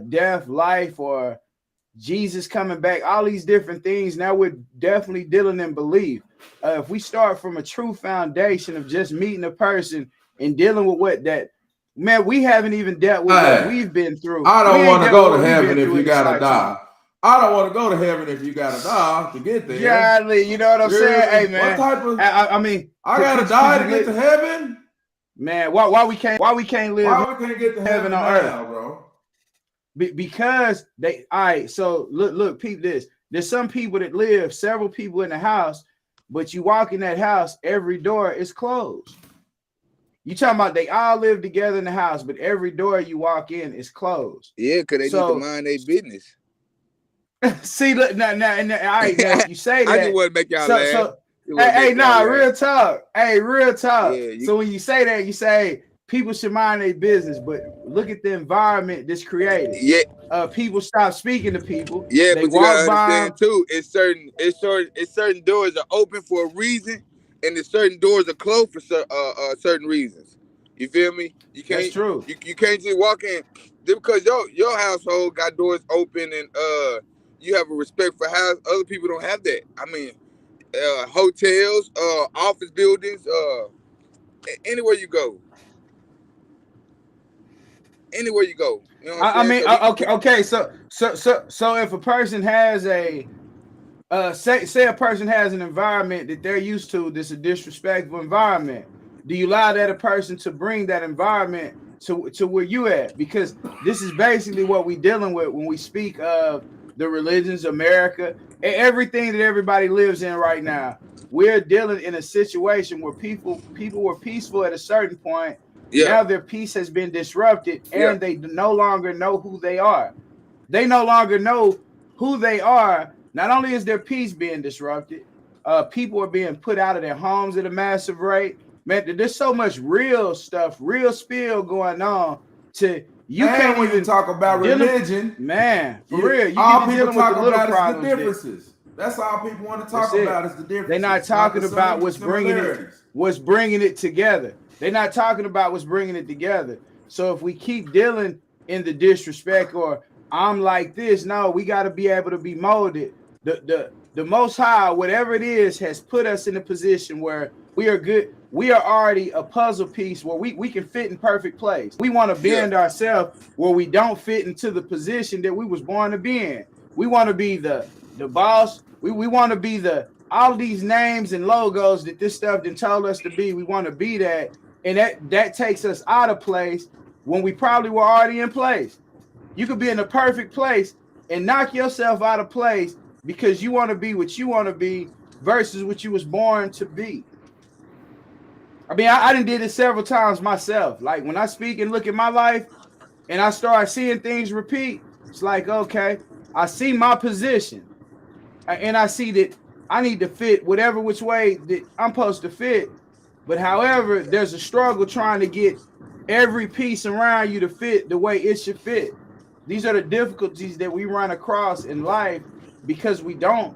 death, life, or Jesus coming back, all these different things, now we're definitely dealing in belief. If we start from a true foundation of just meeting a person and dealing with what that, man, we haven't even dealt with what we've been through. I don't want to go to heaven if you gotta die. I don't want to go to heaven if you gotta die to get there. Yeah, you know what I'm saying? Hey, man. What type of? I mean, I gotta die to get to heaven. Man, why we can't live? Why we can't get to heaven on earth, bro? Because they. All right. So look, peep this. There's some people that live, several people in the house, but you walk in that house, every door is closed. You talking about they all live together in the house, but every door you walk in is closed. Yeah, because they need to mind their business. See, look, now, all right, now you say that. I just want to make y'all laugh. Real talk. Hey, real talk. Yeah, so when you say that, you say people should mind their business, but look at the environment that's created. Yeah. People stop speaking to people. Yeah, but you gotta understand too. It's certain doors are open for a reason, and there's certain doors are closed for certain reasons. You feel me? You can't. That's true. You can't just walk in because your household got doors open and you have a respect for how other people don't have that. I mean, hotels, office buildings, anywhere you go. Anywhere you go. You know what I'm saying? Okay. So if a person has a say a person has an environment that they're used to, that's a disrespectful environment, do you allow that a person to bring that environment to where you at? Because this is basically what we're dealing with when we speak of the religions, America, and everything that everybody lives in right now. We're dealing in a situation where people were peaceful at a certain point. Yeah. Now their peace has been disrupted, and they no longer know who they are. They no longer know who they are. Not only is their peace being disrupted, people are being put out of their homes at a massive rate. Man, there's so much real stuff, real spill going on. You can't even talk about religion, man. For real, you all people talk about is the differences. That's all people want to talk about is the differences. They're not talking about what's bringing it together. They're not talking about what's bringing it together. So if we keep dealing in the disrespect or I'm like this, no, we got to be able to be molded. The Most High, whatever it is, has put us in a position where we are good. We are already a puzzle piece where we can fit in perfect place. We want to bend ourselves where we don't fit into the position that we was born to be in. We want to be the boss. We want to be all these names and logos that this stuff done told us to be. We want to be that. And that takes us out of place when we probably were already in place. You could be in the perfect place and knock yourself out of place because you want to be what you want to be versus what you was born to be. I mean, I done did it several times myself. Like when I speak and look at my life and I start seeing things repeat, it's like, okay, I see my position and I see that I need to fit whatever which way that I'm supposed to fit. But however, there's a struggle trying to get every piece around you to fit the way it should fit. These are the difficulties that we run across in life because we don't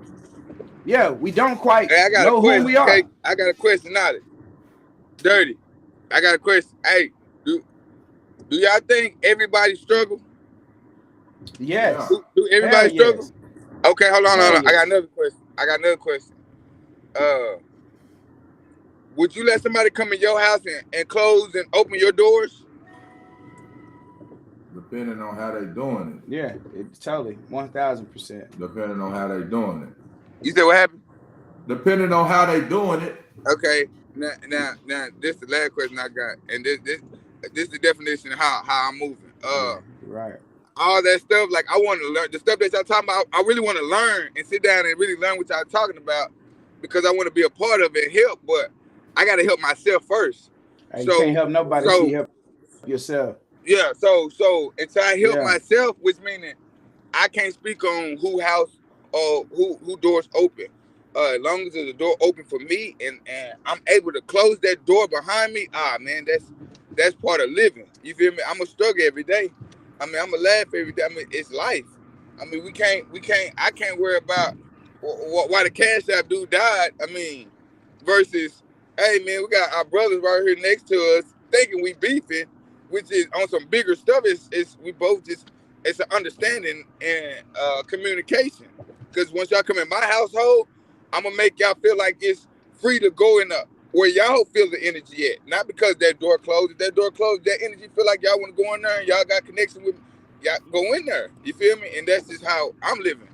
quite know who we are. Okay, I got a question out of it. Dirty. I got a question. Hey, do y'all think everybody struggle? Yes. Do everybody struggle? Yes. Okay, hold on. I got another question. would you let somebody come in your house and close and open your doors? Depending on how they doing it. Yeah, it's totally 1000%. Depending on how they doing it. You said what happened? Depending on how they doing it. Okay. Now, this is the last question I got, and this is the definition of how I'm moving. Right. All that stuff, like I want to learn the stuff that y'all talking about. I really want to learn and sit down and really learn what y'all talking about, because I want to be a part of it and help. But I got to help myself first. You can't help nobody. So you help yourself. Yeah. So until I help myself, which meaning I can't speak on who house or who doors open. As long as there's a door open for me and I'm able to close that door behind me, man, that's part of living. You feel me? I'm gonna struggle every day. I mean, I'm gonna laugh every day. I mean, it's life. I mean, I can't worry about why the Cash App dude died. I mean, versus, hey man, we got our brothers right here next to us thinking we beefing, which is on some bigger stuff. It's we both just, it's an understanding and communication. Because once y'all come in my household, I'm gonna make y'all feel like it's free to go in where y'all feel the energy at. Not because that door closed. If that door closed, that energy feel like y'all want to go in there and y'all got connection with, y'all go in there. You feel me? And that's just how I'm living.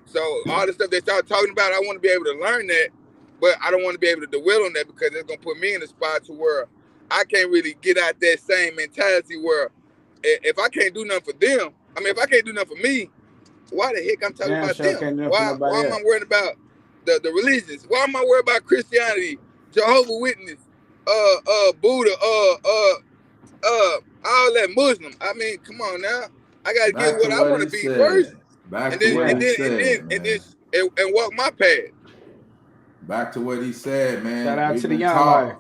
So all the stuff that y'all talking about, I want to be able to learn that, but I don't want to be able to dwell on that, because it's gonna put me in a spot to where I can't really get out that same mentality where if I can't do nothing for them, I mean, if I can't do nothing for me, why the heck I'm talking about them? Why am I worried about the religions? Why am I worried about Christianity, Jehovah's Witness, Buddha, all that Muslim? I mean, come on now. I gotta get what I want to be first, and walk my path. Back to what he said, man. Shout out to the young life.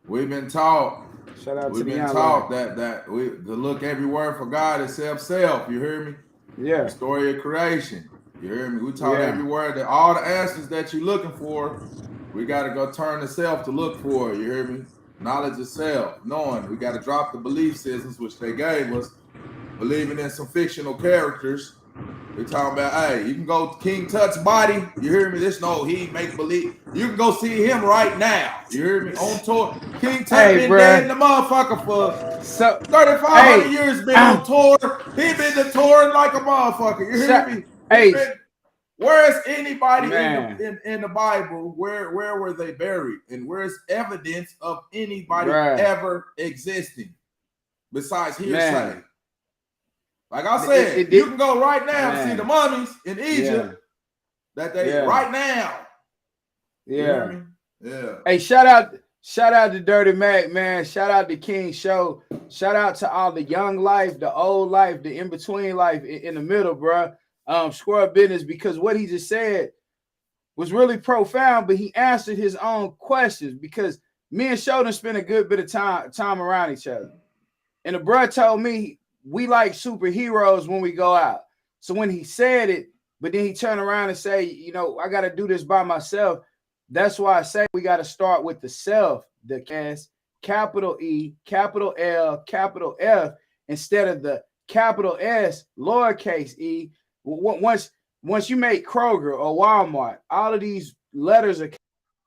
We've been taught. Shout out to the young life. We've been taught that we to look everywhere for God except self. You hear me? Yeah. The story of creation. You hear me? We taught everywhere that all the answers that you're looking for, we got to go turn to self to look for. You hear me? Knowledge of self, knowing. We got to drop the belief systems, which they gave us, believing in some fictional characters. We're talking about, hey, you can go to King Tut's body. You hear me? He make believe. You can go see him right now. You hear me? On tour. King Tut been dead in the motherfucker for 3,500 years. Been on tour. He been to touring like a motherfucker. You hear me? Where's anybody in the Bible? Where were they buried? And where's evidence of anybody ever existing besides hearsay? Like I said, you can go right now and see the mummies in Egypt that they right now. Yeah. You hear me? Yeah. Hey, shout out to Dirty Mac, man. Shout out to King Show. Shout out to all the young life, the old life, the in-between life, in the middle, bro. Square business, because what he just said was really profound, but he answered his own questions, because me and Sheldon spent a good bit of time around each other. And the bro told me we like superheroes when we go out. So when he said it, but then he turned around and say, you know, I got to do this by myself. That's why I say we got to start with the self, the capital E, capital L, capital F, instead of the capital S, lowercase e. Once you make Kroger or Walmart, all of these letters are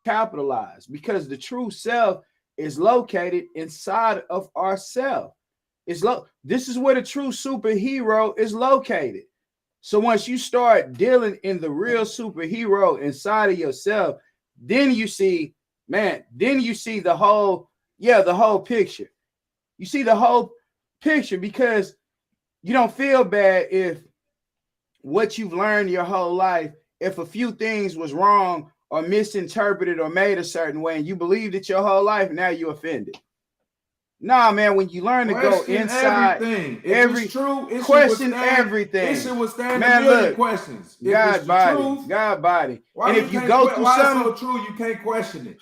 capitalized, because the true self is located inside of ourself. This is where the true superhero is located. So once you start dealing in the real superhero inside of yourself, then you see, the whole picture. You see the whole picture, because you don't feel bad if what you've learned your whole life, if a few things was wrong or misinterpreted or made a certain way, and you believed it your whole life, now you're offended. Nah, man, when you learn to go inside every true, question everything. It should withstand a million questions. God body. And if you go through something so true, you can't question it.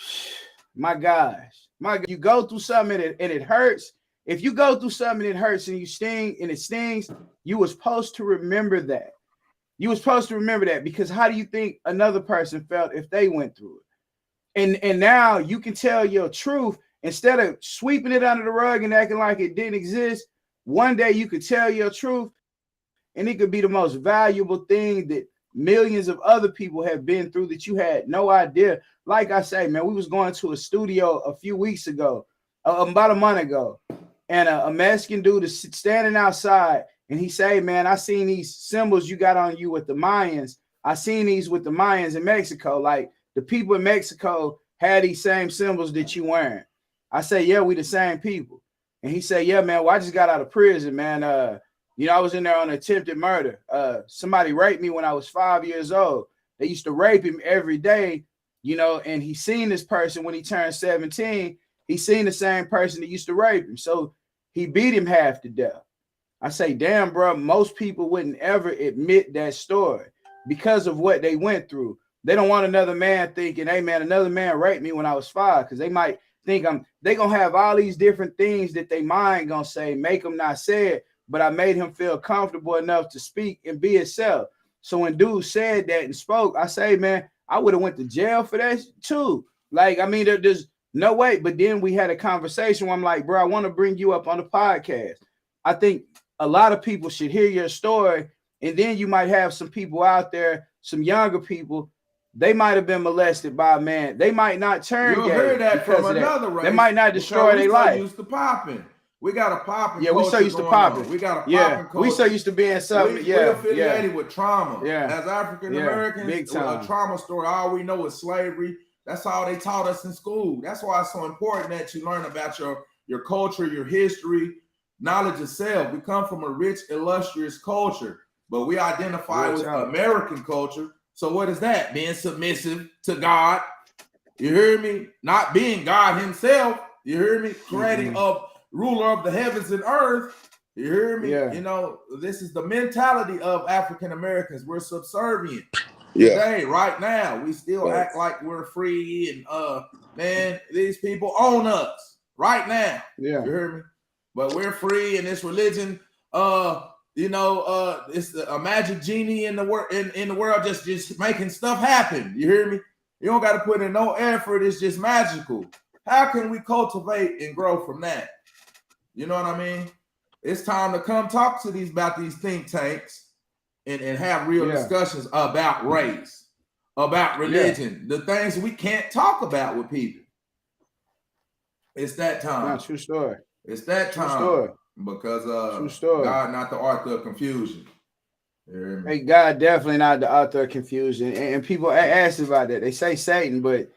My gosh. You go through something and it hurts. If you go through something and it hurts and it stings, you were supposed to remember that. You were supposed to remember that, because how do you think another person felt if they went through it? And now you can tell your truth. Instead of sweeping it under the rug and acting like it didn't exist, one day you could tell your truth, and it could be the most valuable thing that millions of other people have been through that you had no idea. Like I say, man, we was going to a studio a few weeks ago, about a month ago, and a Mexican dude is standing outside, and he say, man, I seen these symbols you got on you with the Mayans. I seen these with the Mayans in Mexico. Like, the people in Mexico had these same symbols that you wearing. I say, yeah, we the same people. And he said, yeah, man, well, I just got out of prison, man. You know, I was in there on attempted murder. Somebody raped me when I was 5 years old. They used to rape him every day, you know, and he seen this person when he turned 17. He seen the same person that used to rape him. So he beat him half to death. I say, damn, bro, most people wouldn't ever admit that story because of what they went through. They don't want another man thinking, hey, man, another man raped me when I was 5, because they might think they going to have all these different things that they mind going to say, make them not say it, but I made him feel comfortable enough to speak and be himself. So when dude said that and spoke, I say, man, I would have went to jail for that too. Like, I mean, there's no way. But then we had a conversation where I'm like, bro, I want to bring you up on the podcast. I think a lot of people should hear your story. And then you might have some people out there, some younger people, they might have been molested by a man. They might not turn gay. You heard that from another race. They might not destroy their life. Used to popping. We got a popping. Yeah, we so used to popping. We got a popping. Yeah, we so used to being something. We're affiliated with trauma. Yeah, as African Americans, a trauma story. All we know is slavery. That's all they taught us in school. That's why it's so important that you learn about your culture, your history, knowledge of self. We come from a rich, illustrious culture, but we identify with American culture. So what is that? Being submissive to God. You hear me? Not being God himself. You hear me? Creating a ruler of the heavens and earth. You hear me? Yeah. You know, this is the mentality of African Americans. We're subservient. Today, right now, we still act like we're free and man, these people own us right now. Yeah. You hear me? But we're free, and this religion, you know, it's a magic genie in the world, in the world, just making stuff happen. You hear me? You don't got to put in no effort. It's just magical. How can we cultivate and grow from that? You know what I mean? It's time to come talk to about these think tanks and have real discussions about race, about religion, the things we can't talk about with people. It's that time. No, true story. It's that time. True story. Because God not the author of confusion. Hey, God definitely not the author of confusion. And people ask about that. They say Satan, but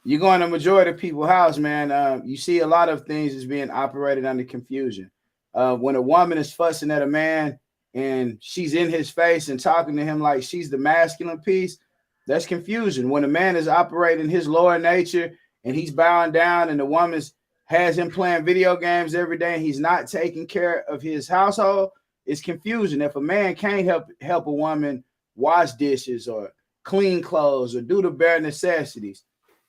you go in the majority of people's house, man. You see a lot of things is being operated under confusion. When a woman is fussing at a man and she's in his face and talking to him like she's the masculine piece, that's confusion. When a man is operating his lower nature and he's bowing down and the woman's has him playing video games every day and he's not taking care of his household, it's confusion. If a man can't help a woman wash dishes or clean clothes or do the bare necessities,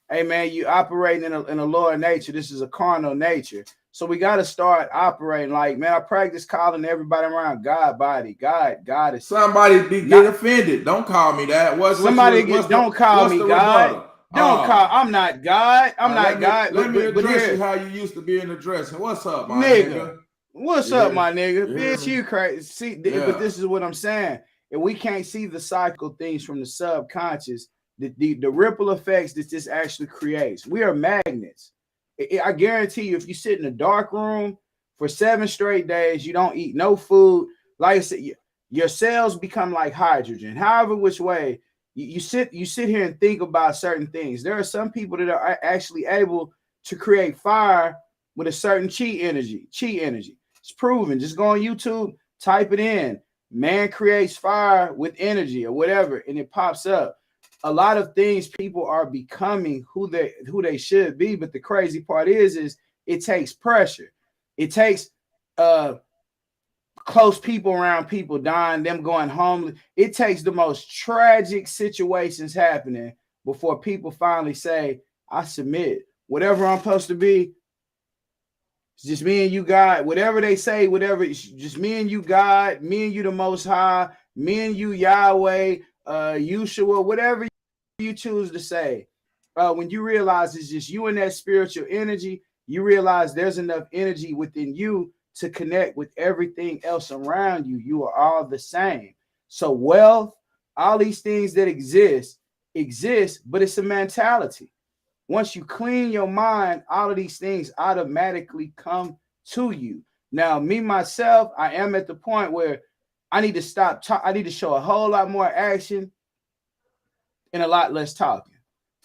hey man, you operating in a lower nature. This is a carnal nature. So we got to start operating like, man, I practice calling everybody around God body. God is somebody get offended. Don't call me that. Don't call me God. Don't call. I'm not God. I'm not God. Let me address you how you used to be in the dressing. What's up, my nigga? What's up, my nigga? Bitch, you crazy. See, but this is what I'm saying. If we can't see the cycle things from the subconscious, the ripple effects that this actually creates. We are magnets. I guarantee you, if you sit in a dark room for 7 straight days, you don't eat no food. Like I said, your cells become like hydrogen. However, which way. You sit here and think about certain things. There are some people that are actually able to create fire with a certain chi energy. It's proven. Just go on YouTube, type it in. Man creates fire with energy or whatever, and it pops up. A lot of things people are becoming who they should be, but the crazy part is it takes pressure. It takes close people around people dying, them going homeless. It takes the most tragic situations happening before people finally say, I submit. Whatever I'm supposed to be, it's just me and you, God. Whatever they say, whatever, it's just me and you, God, me and you, the Most High, me and you, Yahweh, Yeshua, whatever you choose to say. When you realize it's just you and that spiritual energy, you realize there's enough energy within you to connect with everything else around you. You are all the same. So wealth, all these things that exist, but it's a mentality. Once you clean your mind, all of these things automatically come to you. Now, me, myself, I am at the point where I need to stop. I need to show a whole lot more action and a lot less talking.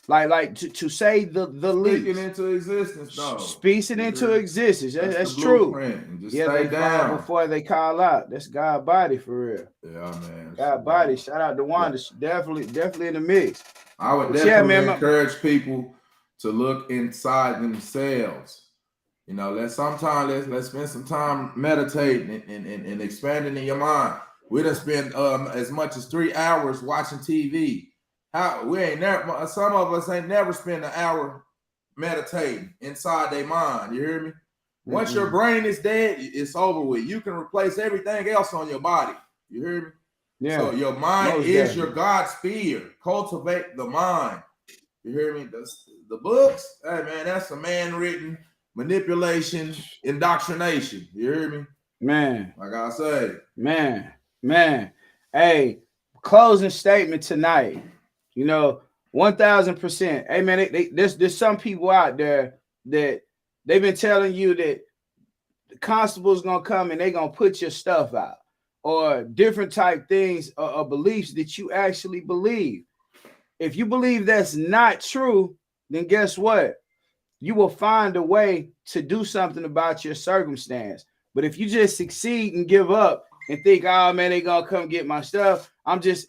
Like to say the least. Speaking into existence, though. Speaking into existence. That's true. Just stay down before they call out. That's God body for real. Yeah, man. God body. Shout out to Wanda. Yeah. Definitely in the mix. I would definitely encourage people to look inside themselves. You know, let's spend some time meditating and expanding in your mind. We done spend as much as 3 hours watching TV. Some of us ain't never spent an hour meditating inside their mind. You hear me? Once your brain is dead, it's over with. You can replace everything else on your body. You hear me? Yeah. So your mind is your God sphere. Cultivate the mind. You hear me? The books, hey man, that's a man-written manipulation, indoctrination. You hear me? Man. Like I say. Man. Hey, closing statement tonight. 1000%. Hey man, there's some people out there that they've been telling you that the constable's gonna come and they're gonna put your stuff out, or different type things or beliefs that you actually believe. If you believe that's not true, then guess what? You will find a way to do something about your circumstance. But if you just succeed and give up and think, oh man, they gonna come get my stuff,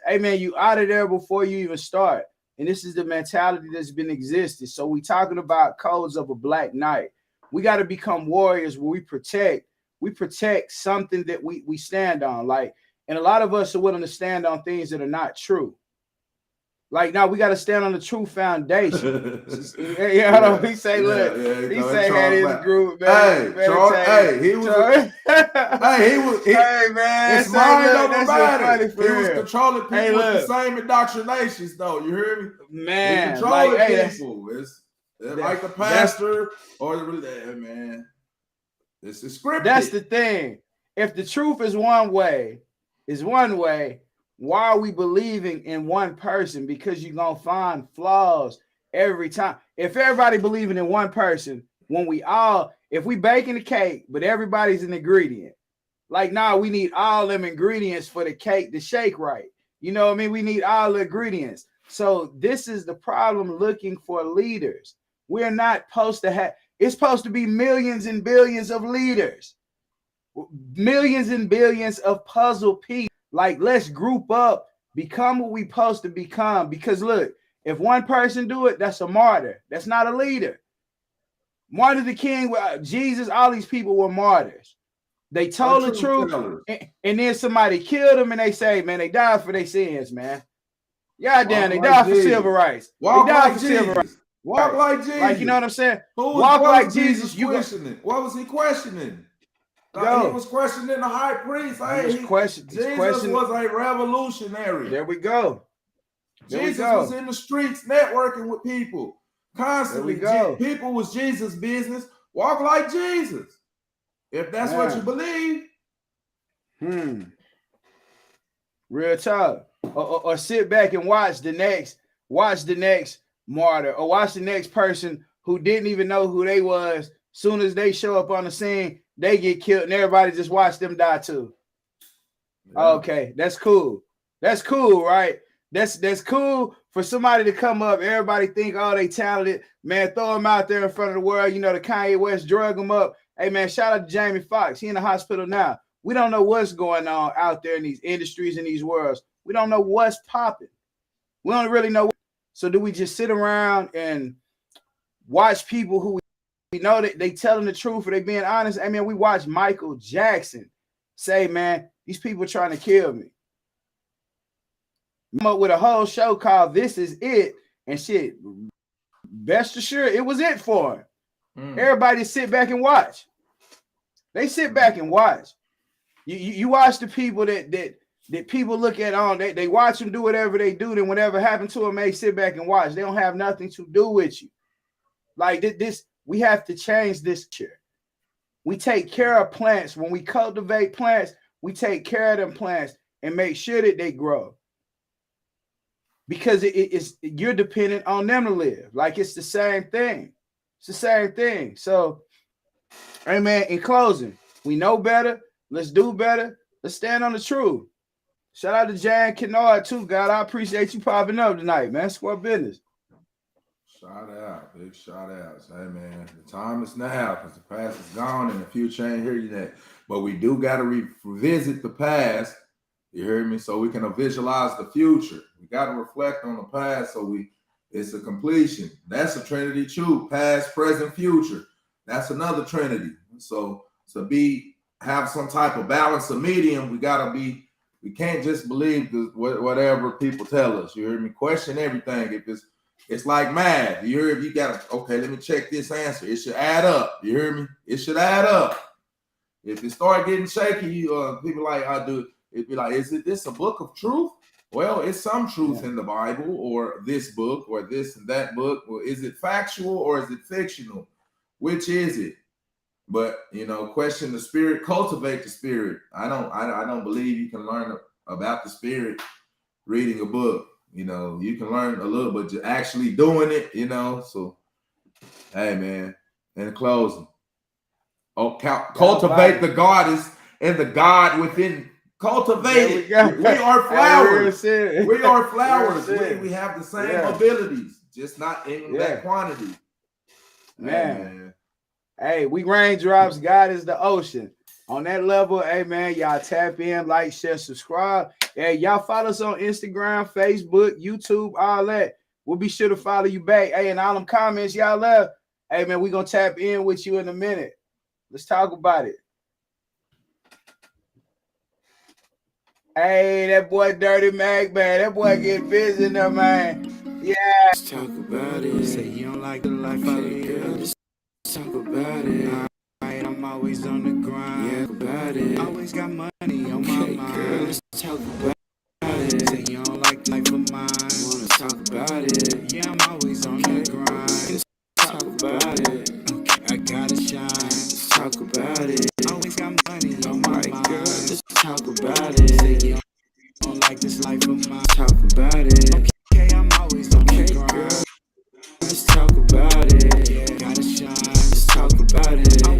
hey man, you out of there before you even start. And this is the mentality that's been existing. So we talking about codes of a Black Knight. We got to become warriors where we protect something that we stand on. And a lot of us are willing to stand on things that are not true. Now we got to stand on the true foundation. He say, look, he say had his group, man. He was, hey man, it's mind over matter. He was controlling people with the same indoctrinations, though. You hear me? Man, controlling people. It's like the pastor or man. This is scripted. That's the thing. If the truth is one way, why are we believing in one person? Because you're going to find flaws every time. If everybody believing in one person, if we baking the cake, but everybody's an ingredient, we need all them ingredients for the cake to shake right. You know what I mean? We need all the ingredients. So this is the problem looking for leaders. We're not supposed to have, it's supposed to be millions and billions of leaders, millions and billions of puzzle pieces. Let's group up, become what we supposed to become. Because look, if one person do it, that's a martyr. That's not a leader. Martin Luther King, Jesus, all these people were martyrs. They told the truth, and then somebody killed them, and they say, man, they died for their sins, man. Goddamn, they died for civil rights. They died for civil rights. Walk like Jesus. You know what I'm saying? Walk like Jesus. What was he questioning? He was questioning the high priest. Jesus was a revolutionary. There we go. Jesus was in the streets networking with people constantly. People was Jesus' business. Walk like Jesus. If that's what you believe. Real talk. Or sit back and watch the next martyr, or watch the next person who didn't even know who they was. Soon as they show up on the scene, they get killed, and everybody just watch them die too. Yeah. Okay, that's cool. That's cool, right? That's cool for somebody to come up. Everybody think, oh, they talented. Man, throw them out there in front of the world. The Kanye West drug them up. Hey, man, shout out to Jamie Foxx. He in the hospital now. We don't know what's going on out there in these industries, in these worlds. We don't know what's popping. We don't really know. So do we just sit around and watch people who we know that they telling the truth or they being honest? I mean, we watch Michael Jackson say, man, these people trying to kill me. Come up with a whole show called This Is It, and shit, best assured, it was it for him. Everybody sit back and watch. They sit back and watch. You watch the people that people look at on, they watch them do whatever they do, then whatever happened to them, they sit back and watch. They don't have nothing to do with you. This, we have to change this here. We take care of plants. When we cultivate plants, we take care of them plants and make sure that they grow. because it's you're dependent on them to live. Like it's the same thing. It's the same thing. So, hey man, in closing, we know better. Let's do better. Let's stand on the truth. Shout out to Jan Kennard too, God. I appreciate you popping up tonight, man. Square business. Shout out, big shout outs. Hey man, the time is now because the past is gone and the future ain't here yet. But we do got to revisit the past. You hear me? So we can visualize the future. We got to reflect on the past. So it's a completion. That's a Trinity truth. Past, present, future. That's another Trinity. So to have some type of balance, a medium, we can't just believe whatever people tell us. You hear me? Question everything. If it's like math. You hear me? You got to, okay, let me check this answer. It should add up. You hear me? It should add up. If it start getting shaky, people like I do, it'd be like, is this a book of truth? Well, it's some truth in the Bible or this book or this and that book. Well, is it factual or is it fictional? Which is it? But question the spirit, cultivate the spirit. I don't believe you can learn about the spirit reading a book. You can learn a little, but you're actually doing it. So, hey man, in closing, cultivate the goddess and the God within. Cultivate it. We are flowers. We are flowers. We have the same abilities, just not in that quantity. Man. Hey, we raindrops. God is the ocean. On that level, hey man, y'all tap in, like, share, subscribe. Hey, y'all follow us on Instagram, Facebook, YouTube, all that. We'll be sure to follow you back. Hey, and all them comments y'all left. Hey man, we gonna tap in with you in a minute. Let's talk about it. Hey, that boy Dirty Mac, man. That boy get busy now, man. Yeah. Let's talk about it. Say you don't like the life I live. Let's talk about it. I'm always on the grind. Yeah, about it. Always got money on my mind. Girl, let's talk about it. Say you don't like the life of mine. Wanna talk about it. Yeah, I'm always on the grind. Let's talk about it. Okay, I gotta shine. Let's talk about it. Always got money on my mind. Girl, let's talk about it. Say you don't like this life of mine. Talk about it. Okay.